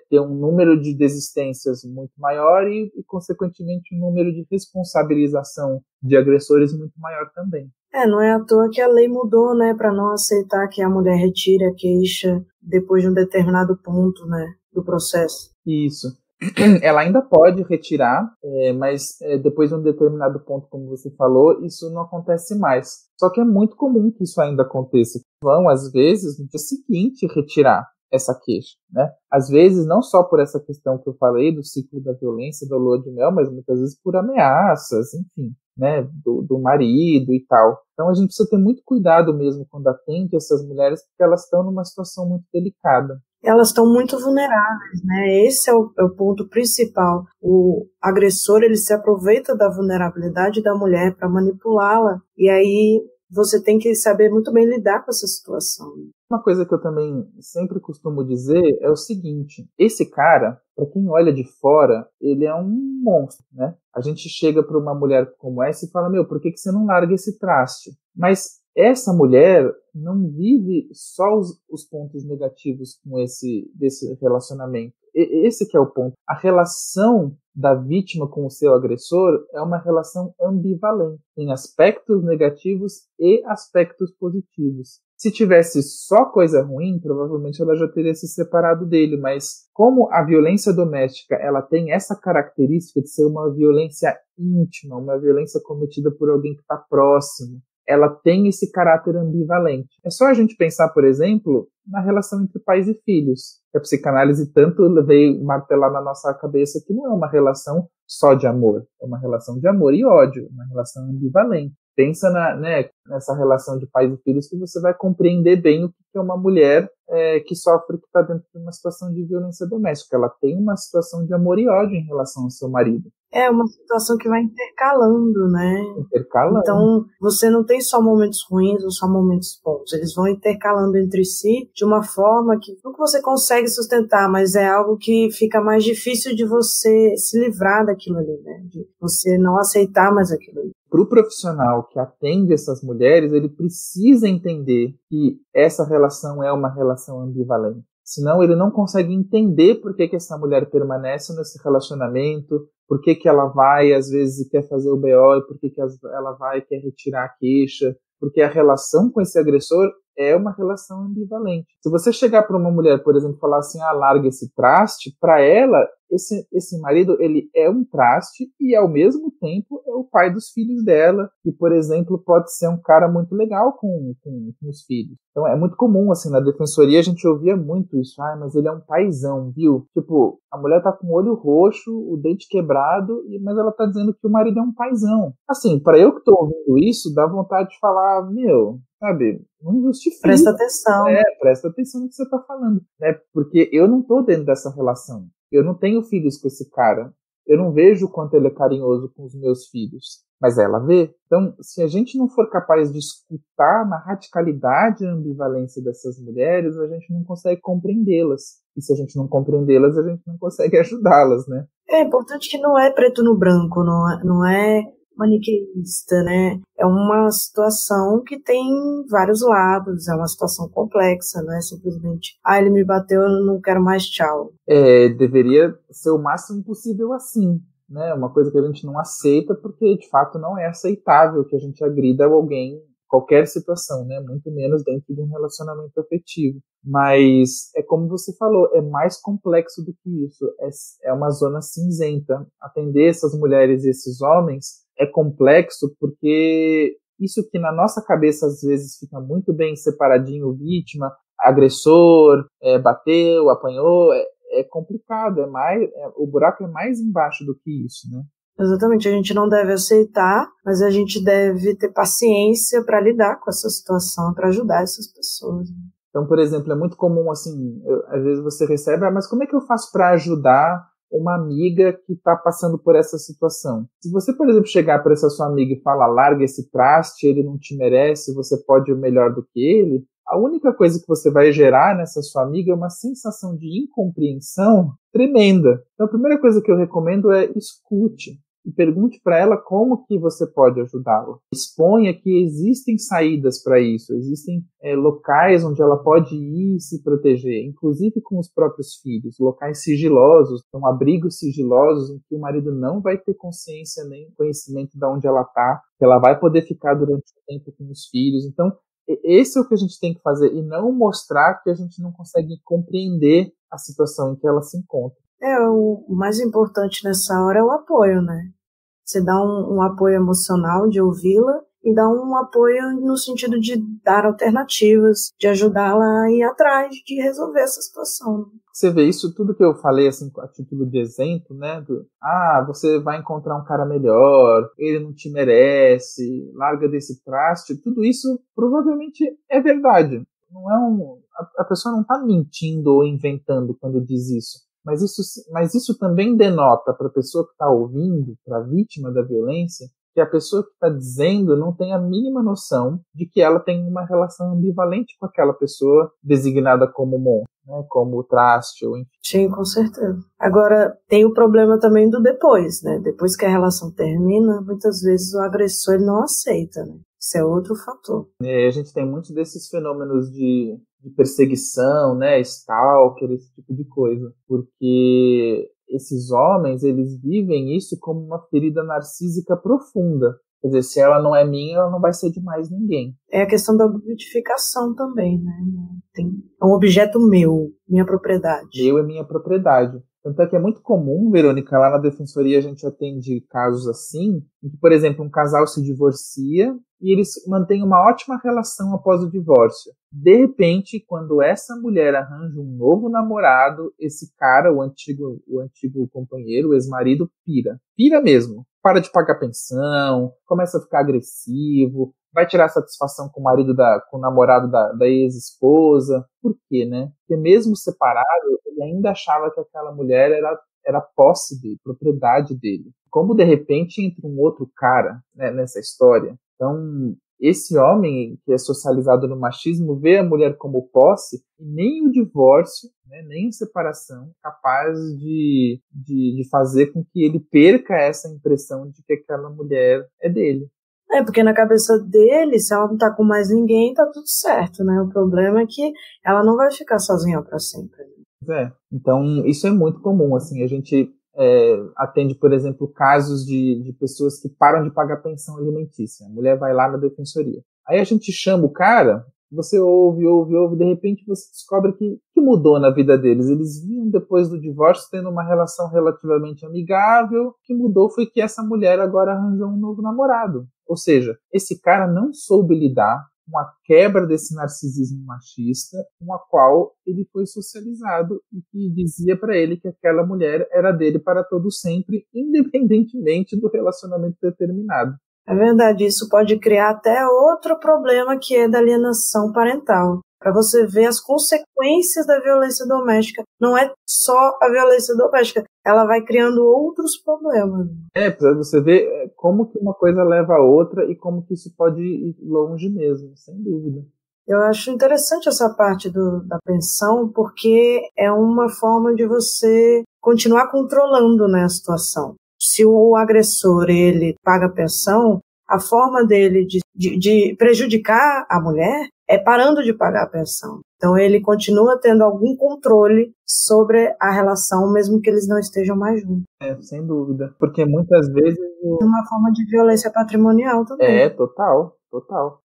S2: ter um número de desistências muito maior e, consequentemente, um número de responsabilização de agressores muito maior também.
S1: Não é à toa que a lei mudou, né, para não aceitar que a mulher retire a queixa depois de um determinado ponto, né, do processo.
S2: Isso. Ela ainda pode retirar, mas depois de um determinado ponto, como você falou, isso não acontece mais. Só que é muito comum que isso ainda aconteça. Vão, às vezes, no dia seguinte, retirar essa queixa, né? Às vezes, não só por essa questão que eu falei, do ciclo da violência, da lua de mel, mas muitas vezes por ameaças, enfim, né, do marido e tal. Então, a gente precisa ter muito cuidado mesmo quando atende essas mulheres, porque elas estão numa situação muito delicada.
S1: Elas estão muito vulneráveis, né? Esse é o ponto principal. O agressor, ele se aproveita da vulnerabilidade da mulher para manipulá-la, e aí você tem que saber muito bem lidar com essa situação.
S2: Uma coisa que eu também sempre costumo dizer é o seguinte: esse cara, para quem olha de fora, ele é um monstro, né? A gente chega para uma mulher como essa e fala, por que você não larga esse traste? Mas essa mulher não vive só os pontos negativos desse relacionamento. Esse que é o ponto. A relação da vítima com o seu agressor é uma relação ambivalente. Tem aspectos negativos e aspectos positivos. Se tivesse só coisa ruim, provavelmente ela já teria se separado dele, mas como a violência doméstica ela tem essa característica de ser uma violência íntima, uma violência cometida por alguém que está próximo, ela tem esse caráter ambivalente. É só a gente pensar, por exemplo, na relação entre pais e filhos. A psicanálise tanto veio martelar na nossa cabeça que não é uma relação só de amor, é uma relação de amor e ódio, uma relação ambivalente. Pensa nessa relação de pais e filhos que você vai compreender bem o que é uma mulher que sofre, que está dentro de uma situação de violência doméstica. Ela tem uma situação de amor e ódio em relação ao seu marido.
S1: É uma situação que vai intercalando, né?
S2: Intercalando.
S1: Então, você não tem só momentos ruins ou só momentos bons. Eles vão intercalando entre si de uma forma que não que você consegue sustentar, mas é algo que fica mais difícil de você se livrar daquilo ali, né? De você não aceitar mais aquilo ali.
S2: Para o profissional que atende essas mulheres, ele precisa entender que essa relação é uma relação ambivalente. Senão ele não consegue entender por que essa mulher permanece nesse relacionamento, por que ela vai, às vezes, e quer fazer o BO, e por que ela vai e quer retirar a queixa, porque a relação com esse agressor é uma relação ambivalente. Se você chegar para uma mulher, por exemplo, e falar assim, larga esse traste, para ela, esse marido, ele é um traste e, ao mesmo tempo, é o pai dos filhos dela, que, por exemplo, pode ser um cara muito legal com os filhos. Então, é muito comum, assim, na defensoria a gente ouvia muito isso. Mas ele é um paizão, viu? Tipo, a mulher tá com o olho roxo, o dente quebrado, mas ela tá dizendo que o marido é um paizão. Assim, para eu que tô ouvindo isso, dá vontade de falar, sabe, não justifica.
S1: Presta atenção.
S2: Presta atenção no que você tá falando. Porque eu não tô dentro dessa relação. Eu não tenho filhos com esse cara. Eu não vejo o quanto ele é carinhoso com os meus filhos. Mas ela vê. Então, se a gente não for capaz de escutar na radicalidade a ambivalência dessas mulheres, a gente não consegue compreendê-las. E se a gente não compreendê-las, a gente não consegue ajudá-las, né?
S1: É importante que não é preto no branco, não é maniqueísta, né? É uma situação que tem vários lados, é uma situação complexa, não é simplesmente, ele me bateu, eu não quero mais, tchau.
S2: Deveria ser o máximo possível assim, né? Uma coisa que a gente não aceita porque, de fato, não é aceitável que a gente agrida alguém em qualquer situação, né? Muito menos dentro de um relacionamento afetivo. Mas, como você falou, é mais complexo do que isso. É uma zona cinzenta. Atender essas mulheres e esses homens é complexo porque isso que na nossa cabeça às vezes fica muito bem separadinho, vítima, agressor, bateu, apanhou, é complicado, o buraco é mais embaixo do que isso, né?
S1: Exatamente, a gente não deve aceitar, mas a gente deve ter paciência para lidar com essa situação, para ajudar essas pessoas.
S2: Então, por exemplo, é muito comum, assim, às vezes você recebe, mas como é que eu faço para ajudar uma amiga que está passando por essa situação? Se você, por exemplo, chegar para essa sua amiga e falar, larga esse traste, ele não te merece, você pode ir melhor do que ele, a única coisa que você vai gerar nessa sua amiga é uma sensação de incompreensão tremenda. Então, a primeira coisa que eu recomendo é escute e pergunte para ela como que você pode ajudá-la. Exponha que existem saídas para isso, existem locais onde ela pode ir se proteger, inclusive com os próprios filhos, locais sigilosos, então abrigos sigilosos em que o marido não vai ter consciência nem conhecimento de onde ela está, que ela vai poder ficar durante o tempo com os filhos. Então, esse é o que a gente tem que fazer e não mostrar que a gente não consegue compreender a situação em que ela se encontra.
S1: O mais importante nessa hora é o apoio, né? Você dá um apoio emocional de ouvi-la e dá um apoio no sentido de dar alternativas, de ajudá-la a ir atrás de resolver essa situação.
S2: Você vê isso tudo que eu falei assim a título de exemplo, né? Você vai encontrar um cara melhor, ele não te merece, larga desse traste, tudo isso provavelmente é verdade. Não é a pessoa não está mentindo ou inventando quando diz isso. Mas isso também denota para a pessoa que está ouvindo, para a vítima da violência, que a pessoa que está dizendo não tem a mínima noção de que ela tem uma relação ambivalente com aquela pessoa designada como monstro, né, como traste ou enfim.
S1: Sim, com certeza. Agora, tem o problema também do depois, né? Depois que a relação termina, muitas vezes o agressor não aceita, né? Isso é outro fator.
S2: A gente tem muitos desses fenômenos de perseguição, né, stalker, esse tipo de coisa, porque esses homens, eles vivem isso como uma ferida narcísica profunda. Quer dizer, se ela não é minha, ela não vai ser de mais ninguém.
S1: É a questão da objetificação também, né? É um objeto meu, minha propriedade.
S2: Meu é minha propriedade. Tanto é que é muito comum, Verônica, lá na defensoria a gente atende casos assim, em que, por exemplo, um casal se divorcia e eles mantêm uma ótima relação após o divórcio. De repente, quando essa mulher arranja um novo namorado, esse cara, o antigo companheiro, o ex-marido, pira mesmo. Para de pagar pensão, começa a ficar agressivo, vai tirar satisfação com o marido com o namorado da ex-esposa. Por quê, né? Porque mesmo separado, ele ainda achava que aquela mulher era posse dele, propriedade dele. Como de repente entra um outro cara, né, nessa história. Então, esse homem que é socializado no machismo vê a mulher como posse e nem o divórcio, né, nem a separação capaz de fazer com que ele perca essa impressão de que aquela mulher é dele.
S1: Porque na cabeça dele, se ela não tá com mais ninguém, tá tudo certo, né? O problema é que ela não vai ficar sozinha para sempre.
S2: Então isso é muito comum, assim, a gente atende, por exemplo, casos de pessoas que param de pagar pensão alimentícia. A mulher vai lá na defensoria. Aí a gente chama o cara, você ouve, de repente você descobre que mudou na vida deles. Eles vinham depois do divórcio tendo uma relação relativamente amigável. O que mudou foi que essa mulher agora arranjou um novo namorado. Ou seja, esse cara não soube lidar com a quebra desse narcisismo machista com a qual ele foi socializado e que dizia para ele que aquela mulher era dele para todo sempre, independentemente do relacionamento determinado.
S1: É verdade, isso pode criar até outro problema, que é da alienação parental. Para você ver as consequências da violência doméstica. Não é só a violência doméstica, ela vai criando outros problemas.
S2: Para você ver como que uma coisa leva a outra e como que isso pode ir longe mesmo, sem dúvida.
S1: Eu acho interessante essa parte da pensão, porque é uma forma de você continuar controlando, né, a situação. Se o agressor ele paga pensão, a forma dele de prejudicar a mulher é parando de pagar a pensão. Então ele continua tendo algum controle sobre a relação, mesmo que eles não estejam mais juntos.
S2: Sem dúvida. Porque muitas vezes...
S1: Uma forma de violência patrimonial também.
S2: Total.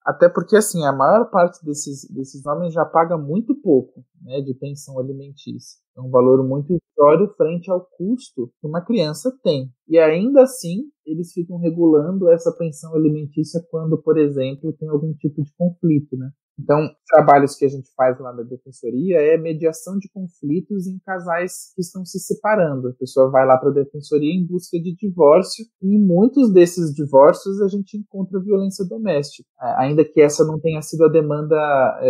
S2: Até porque, assim, a maior parte desses homens já paga muito pouco, né, de pensão alimentícia. É um valor muito irrisório frente ao custo que uma criança tem. E ainda assim, eles ficam regulando essa pensão alimentícia quando, por exemplo, tem algum tipo de conflito, né? Então, trabalhos que a gente faz lá na defensoria é mediação de conflitos em casais que estão se separando. A pessoa vai lá para a defensoria em busca de divórcio e em muitos desses divórcios a gente encontra violência doméstica. Ainda que essa não tenha sido a demanda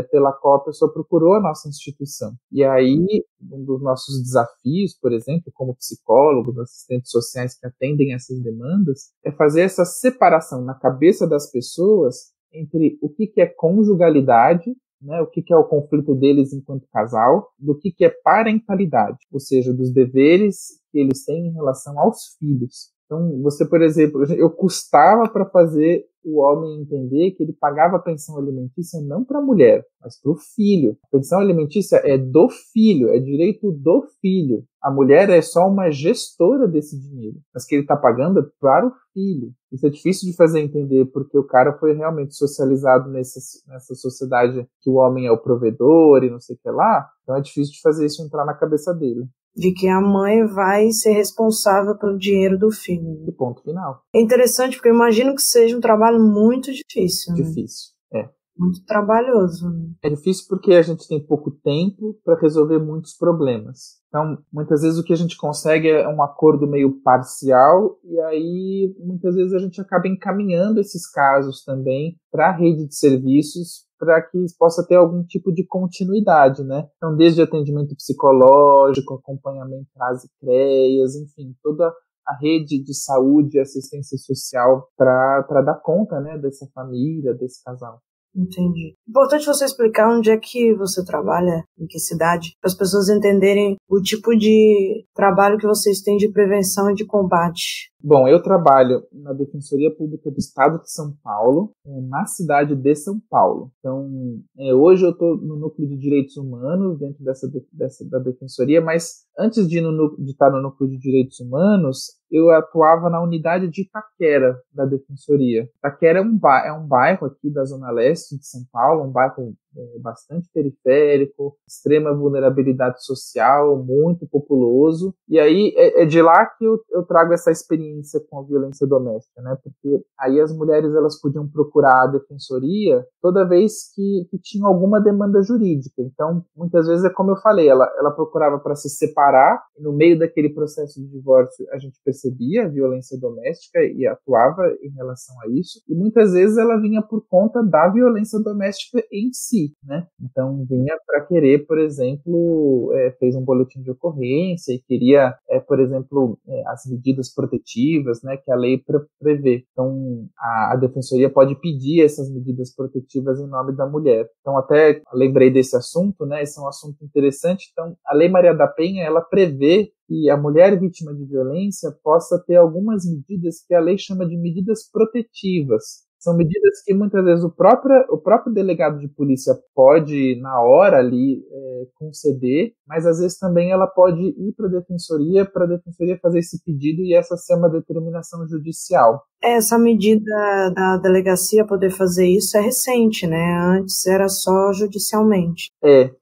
S2: pela qual a pessoa procurou a nossa instituição. E aí, um dos nossos desafios, por exemplo, como psicólogos, assistentes sociais que atendem essas demandas, é fazer essa separação na cabeça das pessoas entre o que é conjugalidade, né, o que é o conflito deles enquanto casal, do que é parentalidade, ou seja, dos deveres que eles têm em relação aos filhos. Então, você, por exemplo, eu custava para fazer o homem entender que ele pagava a pensão alimentícia não para a mulher, mas para o filho. A pensão alimentícia é do filho, é direito do filho. A mulher é só uma gestora desse dinheiro, mas que ele está pagando é para o filho. Isso é difícil de fazer entender, porque o cara foi realmente socializado nessa sociedade que o homem é o provedor e não sei o que lá, então é difícil de fazer isso entrar na cabeça dele.
S1: De que a mãe vai ser responsável pelo dinheiro do filho.
S2: E ponto final.
S1: É interessante, porque eu imagino que seja um trabalho muito difícil.
S2: Difícil,
S1: né? Muito trabalhoso. Né?
S2: É difícil porque a gente tem pouco tempo para resolver muitos problemas. Então, muitas vezes o que a gente consegue é um acordo meio parcial e aí, muitas vezes, a gente acaba encaminhando esses casos também para a rede de serviços para que possa ter algum tipo de continuidade, né? Então, desde atendimento psicológico, acompanhamento às CREAs, enfim, toda a rede de saúde e assistência social para dar conta, né, dessa família, desse casal.
S1: Entendi. Importante você explicar onde é que você trabalha, em que cidade, para as pessoas entenderem o tipo de trabalho que vocês têm de prevenção e de combate
S2: Bom, eu trabalho na Defensoria Pública do Estado de São Paulo, na cidade de São Paulo. Então, hoje eu estou no Núcleo de Direitos Humanos, dentro da Defensoria, mas antes de estar no Núcleo de Direitos Humanos, eu atuava na unidade de Itaquera, da Defensoria. Itaquera é um bairro aqui da Zona Leste de São Paulo, um bairro bastante periférico, extrema vulnerabilidade social, muito populoso. E aí é de lá que eu trago essa experiência com a violência doméstica, né? Porque aí as mulheres elas podiam procurar a Defensoria toda vez que tinham alguma demanda jurídica. Então, muitas vezes é como eu falei, ela procurava para se separar, e no meio daquele processo de divórcio a gente percebia a violência doméstica e atuava em relação a isso, e muitas vezes ela vinha por conta da violência doméstica em si, né? Então vinha para querer, por exemplo, fez um boletim de ocorrência e queria, por exemplo, as medidas protetivas, né, que a lei prevê. Então a Defensoria pode pedir essas medidas protetivas em nome da mulher. Então até lembrei desse assunto, né? Esse é um assunto interessante. Então a Lei Maria da Penha, ela prevê que a mulher vítima de violência possa ter algumas medidas que a lei chama de medidas protetivas. São medidas que muitas vezes o próprio delegado de polícia pode, na hora ali, conceder, mas às vezes também ela pode ir para a Defensoria fazer esse pedido e essa ser uma determinação judicial.
S1: Essa medida da delegacia poder fazer isso é recente, né? Antes era só judicialmente.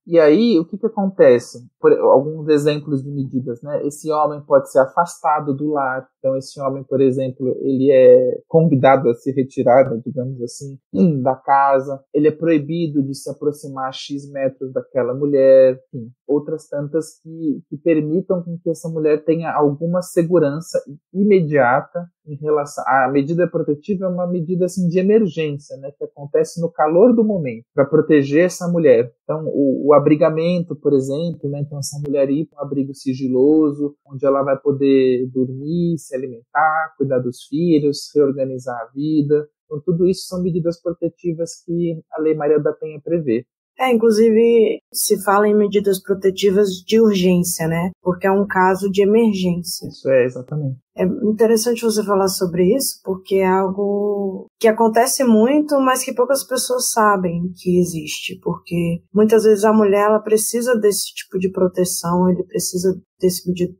S2: E aí o que acontece? Alguns exemplos de medidas, né? Esse homem pode ser afastado do lar, então esse homem, por exemplo, ele é convidado a se retirar, digamos assim, da casa, ele é proibido de se aproximar a X metros daquela mulher, enfim, outras tantas que permitam que essa mulher tenha alguma segurança imediata em relação. A medida protetiva é uma medida assim, de emergência, né, que acontece no calor do momento, para proteger essa mulher. Então, o abrigamento, por exemplo, né, então essa mulher ir para um abrigo sigiloso, onde ela vai poder dormir, se alimentar, cuidar dos filhos, reorganizar a vida. Então, tudo isso são medidas protetivas que a Lei Maria da Penha prevê.
S1: Inclusive se fala em medidas protetivas de urgência, né? Porque é um caso de emergência.
S2: Isso exatamente.
S1: É interessante você falar sobre isso, porque é algo que acontece muito, mas que poucas pessoas sabem que existe, porque muitas vezes a mulher ela precisa desse tipo de proteção, ele precisa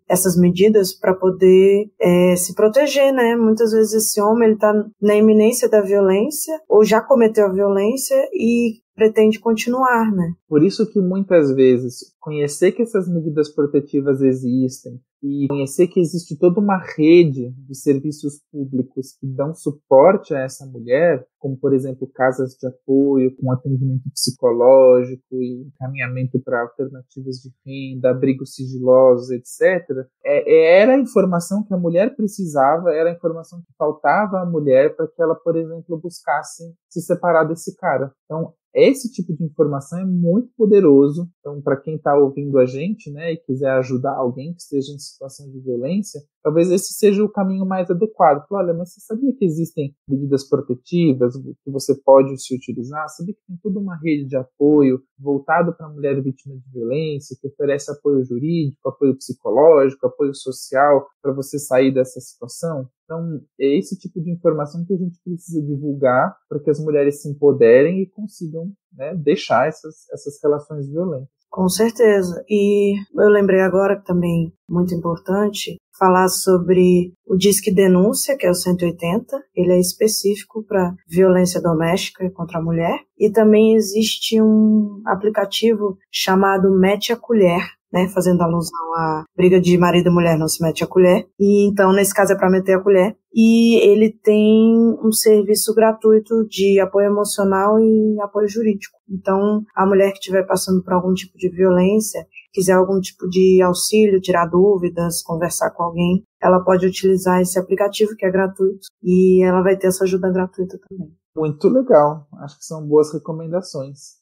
S1: essas medidas para poder se proteger, né? Muitas vezes esse homem está na iminência da violência ou já cometeu a violência e pretende continuar, né?
S2: Por isso que muitas vezes conhecer que essas medidas protetivas existem e conhecer que existe toda uma rede de serviços públicos que dão suporte a essa mulher, como, por exemplo, casas de apoio com atendimento psicológico e encaminhamento para alternativas de renda, abrigos sigilosos, etc. Era a informação que a mulher precisava, era a informação que faltava à mulher para que ela, por exemplo, buscasse se separar desse cara. Então, esse tipo de informação é muito poderoso. Então, para quem está ouvindo a gente, né, e quiser ajudar alguém que esteja em situação de violência, talvez esse seja o caminho mais adequado. Olha, mas você sabia que existem medidas protetivas que você pode se utilizar? Sabia que tem toda uma rede de apoio voltado para a mulher vítima de violência, que oferece apoio jurídico, apoio psicológico, apoio social para você sair dessa situação? Então, é esse tipo de informação que a gente precisa divulgar para que as mulheres se empoderem e consigam, né, deixar essas relações violentas.
S1: Com certeza. E eu lembrei agora que também muito importante falar sobre o Disque Denúncia, que é o 180. Ele é específico para violência doméstica contra a mulher. E também existe um aplicativo chamado Mete a Colher, né, fazendo alusão à briga de marido e mulher não se mete a colher. E então, nesse caso, é para meter a colher. E ele tem um serviço gratuito de apoio emocional e apoio jurídico. Então, a mulher que estiver passando por algum tipo de violência, quiser algum tipo de auxílio, tirar dúvidas, conversar com alguém, ela pode utilizar esse aplicativo que é gratuito e ela vai ter essa ajuda gratuita também.
S2: Muito legal. Acho que são boas recomendações.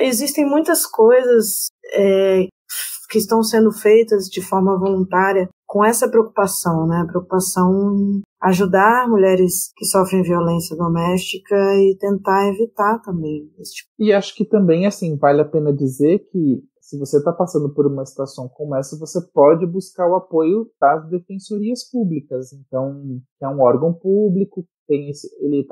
S1: Existem muitas coisas que estão sendo feitas de forma voluntária com essa preocupação, né? A preocupação em ajudar mulheres que sofrem violência doméstica e tentar evitar também esse tipo.
S2: E acho que também, assim, vale a pena dizer que se você está passando por uma situação como essa, você pode buscar o apoio das defensorias públicas. Então, é um órgão público, ele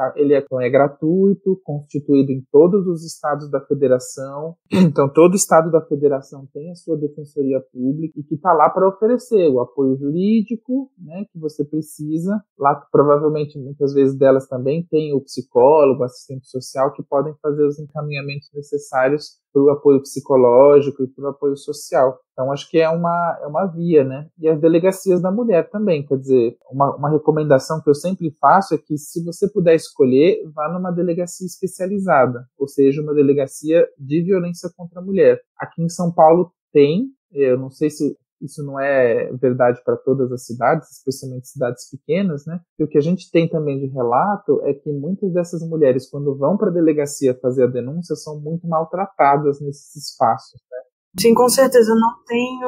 S2: é gratuito, constituído em todos os estados da federação. Então, todo estado da federação tem a sua defensoria pública e que está lá para oferecer o apoio jurídico, né, que você precisa. Lá, provavelmente, muitas vezes delas também tem o psicólogo, o assistente social, que podem fazer os encaminhamentos necessários para o apoio psicológico e para o apoio social. Então, acho que é uma via, né? E as delegacias da mulher também, quer dizer, uma recomendação que eu sempre faço é que, se você puder escolher, vá numa delegacia especializada, ou seja, uma delegacia de violência contra a mulher. Aqui em São Paulo tem, eu não sei se isso não é verdade para todas as cidades, especialmente cidades pequenas, né? E o que a gente tem também de relato é que muitas dessas mulheres, quando vão para a delegacia fazer a denúncia, são muito maltratadas nesses espaços, né?
S1: Sim, com certeza não tem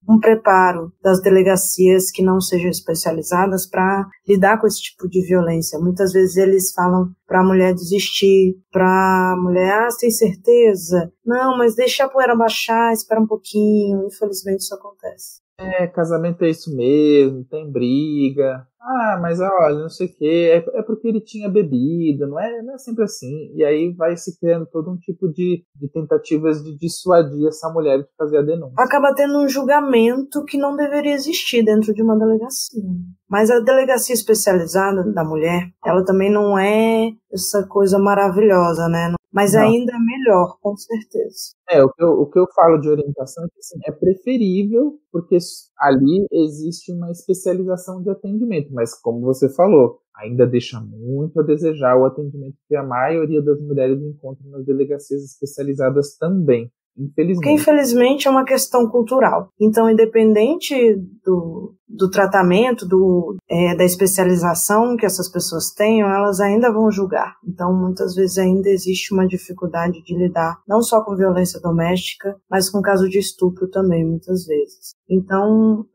S1: um preparo das delegacias que não sejam especializadas para lidar com esse tipo de violência. Muitas vezes eles falam para a mulher desistir, para a mulher, tem certeza? Não, mas deixa a poeira baixar, espera um pouquinho. Infelizmente isso acontece.
S2: Casamento é isso mesmo, tem briga. Ah, mas olha, não sei o quê, é porque ele tinha bebido, não é sempre assim. E aí vai se criando todo um tipo de tentativas de dissuadir essa mulher de fazer a denúncia.
S1: Acaba tendo um julgamento que não deveria existir dentro de uma delegacia. Mas a delegacia especializada da mulher, ela também não é essa coisa maravilhosa, né? Mas não. Ainda é melhor, com certeza.
S2: O que eu falo de orientação é que, assim, é preferível, porque ali existe uma especialização de atendimento, mas como você falou, ainda deixa muito a desejar o atendimento que a maioria das mulheres encontra nas delegacias especializadas também. Infelizmente.
S1: Porque, infelizmente, é uma questão cultural. Então, independente do tratamento, da especialização que essas pessoas tenham, elas ainda vão julgar. Então, muitas vezes ainda existe uma dificuldade de lidar não só com violência doméstica, mas com caso de estupro também, muitas vezes. Então,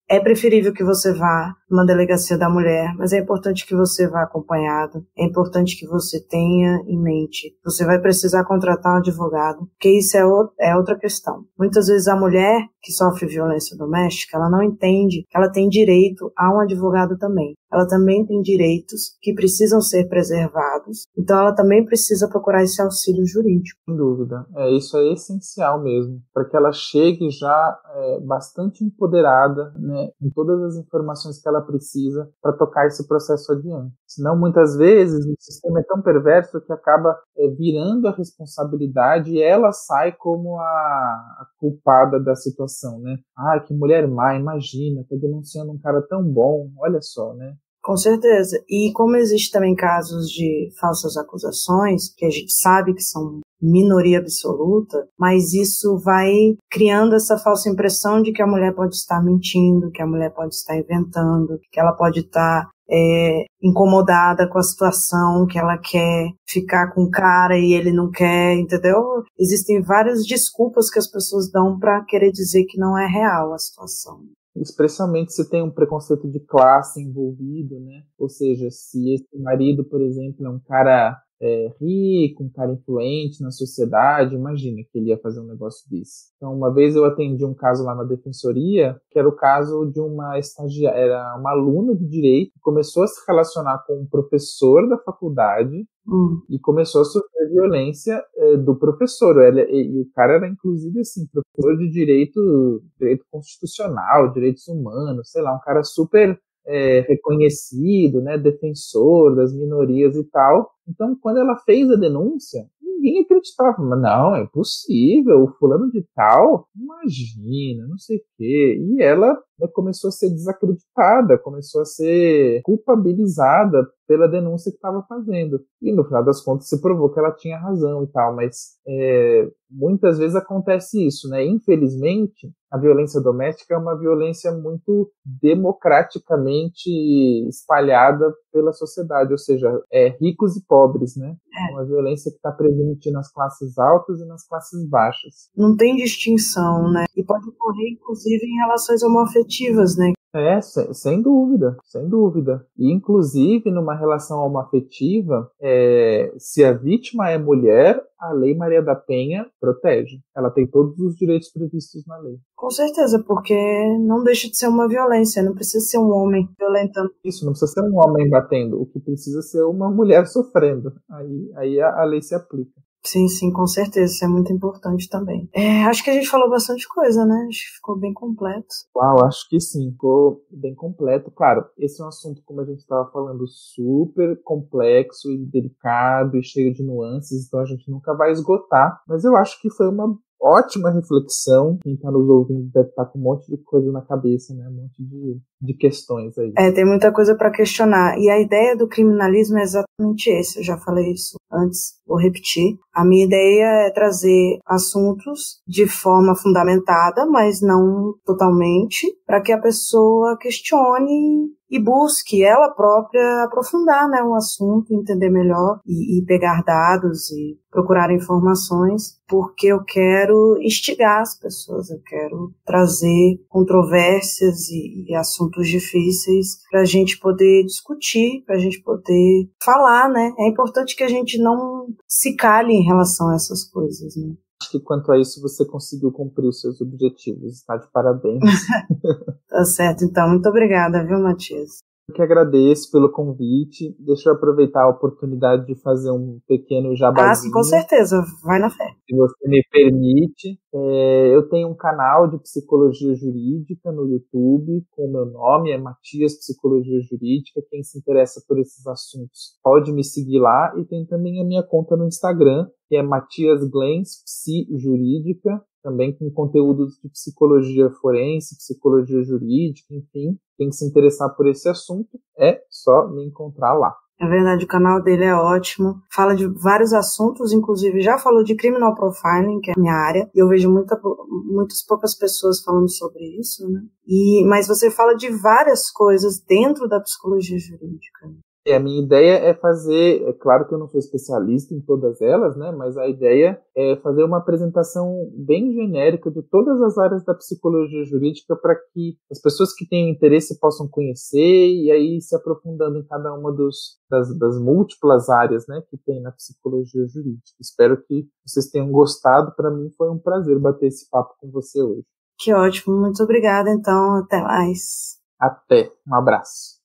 S1: é preferível que você vá numa delegacia da mulher, mas é importante que você vá acompanhado, é importante que você tenha em mente. Você vai precisar contratar um advogado, porque isso é outra questão. Muitas vezes a mulher que sofre violência doméstica, ela não entende que ela tem direito a um advogado também. Ela também tem direitos que precisam ser preservados, então ela também precisa procurar esse auxílio jurídico.
S2: Sem dúvida, isso é essencial mesmo, para que ela chegue já bastante empoderada, né, com todas as informações que ela precisa para tocar esse processo adiante. Senão, muitas vezes, o sistema é tão perverso que acaba virando a responsabilidade e ela sai como a culpada da situação, né? Ah, que mulher má, imagina, tá denunciando um cara tão bom, olha só, né?
S1: Com certeza. E como existe também casos de falsas acusações, que a gente sabe que são minoria absoluta, mas isso vai criando essa falsa impressão de que a mulher pode estar mentindo, que a mulher pode estar inventando, que ela pode estar incomodada com a situação, que ela quer ficar com o cara e ele não quer, entendeu? Existem várias desculpas que as pessoas dão para querer dizer que não é real a situação.
S2: Especialmente se tem um preconceito de classe envolvido, né? Ou seja, se esse marido, por exemplo, é um cara rico, um cara influente na sociedade, imagina que ele ia fazer um negócio desse. Então, uma vez eu atendi um caso lá na defensoria, que era o caso de uma estagiária, era uma aluna de direito, que começou a se relacionar com um professor da faculdade e começou a sofrer violência do professor. E o cara era, inclusive, assim, professor de direito constitucional, direitos humanos, sei lá, um cara super reconhecido, né, defensor das minorias e tal. Então, quando ela fez a denúncia, ninguém acreditava. Mas não, é possível, o fulano de tal, imagina, não sei o quê. E ela começou a ser desacreditada, começou a ser culpabilizada pela denúncia que estava fazendo. E no final das contas se provou que ela tinha razão e tal, mas muitas vezes acontece isso, né? Infelizmente, a violência doméstica é uma violência muito democraticamente espalhada pela sociedade, ou seja, ricos e pobres, né? É uma violência que está presente nas classes altas e nas classes baixas.
S1: Não tem distinção, né? E pode ocorrer, inclusive, em relações homoafetivas, né?
S2: Sem dúvida, sem dúvida. E, inclusive, numa relação homoafetiva, se a vítima é mulher, a Lei Maria da Penha protege. Ela tem todos os direitos previstos na lei.
S1: Com certeza, porque não deixa de ser uma violência, não precisa ser um homem violentando.
S2: Isso, não precisa ser um homem batendo, o que precisa ser uma mulher sofrendo. Aí a lei se aplica.
S1: Sim, sim, com certeza, isso é muito importante também. Acho que a gente falou bastante coisa, né? Acho que ficou bem completo.
S2: Uau, acho que sim, ficou bem completo. Claro, esse é um assunto, como a gente estava falando, super complexo e delicado e cheio de nuances, então a gente nunca vai esgotar, mas eu acho que foi uma ótima reflexão. Quem está nos ouvindo deve estar com um monte de coisa na cabeça, né? Um monte de questões aí.
S1: Tem muita coisa para questionar. E a ideia do criminalismo é exatamente esse. Eu já falei isso antes, vou repetir. A minha ideia é trazer assuntos de forma fundamentada, mas não totalmente, para que a pessoa questione e busque ela própria aprofundar, né, o assunto, entender melhor e pegar dados e procurar informações, porque eu quero instigar as pessoas, eu quero trazer controvérsias e assuntos difíceis para a gente poder discutir, para a gente poder falar, né? É importante que a gente não se cale em relação a essas coisas, né?
S2: Acho que quanto a isso você conseguiu cumprir os seus objetivos, está de parabéns.
S1: Tá certo, então. Muito obrigada, viu, Matias?
S2: Eu que agradeço pelo convite. Deixa eu aproveitar a oportunidade de fazer um pequeno jabazinho.
S1: Ah, sim, com certeza. Vai na fé.
S2: Se você me permite. Eu tenho um canal de psicologia jurídica no YouTube, com o meu nome, é Matias Psicologia Jurídica. Quem se interessa por esses assuntos pode me seguir lá. E tem também a minha conta no Instagram, que é Matias Glens Psi Jurídica, também com conteúdos de psicologia forense, psicologia jurídica, enfim. Quem se interessar por esse assunto, é só me encontrar lá.
S1: É verdade, o canal dele é ótimo. Fala de vários assuntos, inclusive já falou de criminal profiling, que é a minha área, e eu vejo muitas poucas pessoas falando sobre isso, né? Mas você fala de várias coisas dentro da psicologia jurídica.
S2: A minha ideia é fazer, é claro que eu não sou especialista em todas elas, né, mas a ideia é fazer uma apresentação bem genérica de todas as áreas da psicologia jurídica para que as pessoas que têm interesse possam conhecer e aí se aprofundando em cada uma das múltiplas áreas, né, que tem na psicologia jurídica. Espero que vocês tenham gostado. Para mim foi um prazer bater esse papo com você hoje.
S1: Que ótimo, muito obrigada, então, até mais.
S2: Até, um abraço.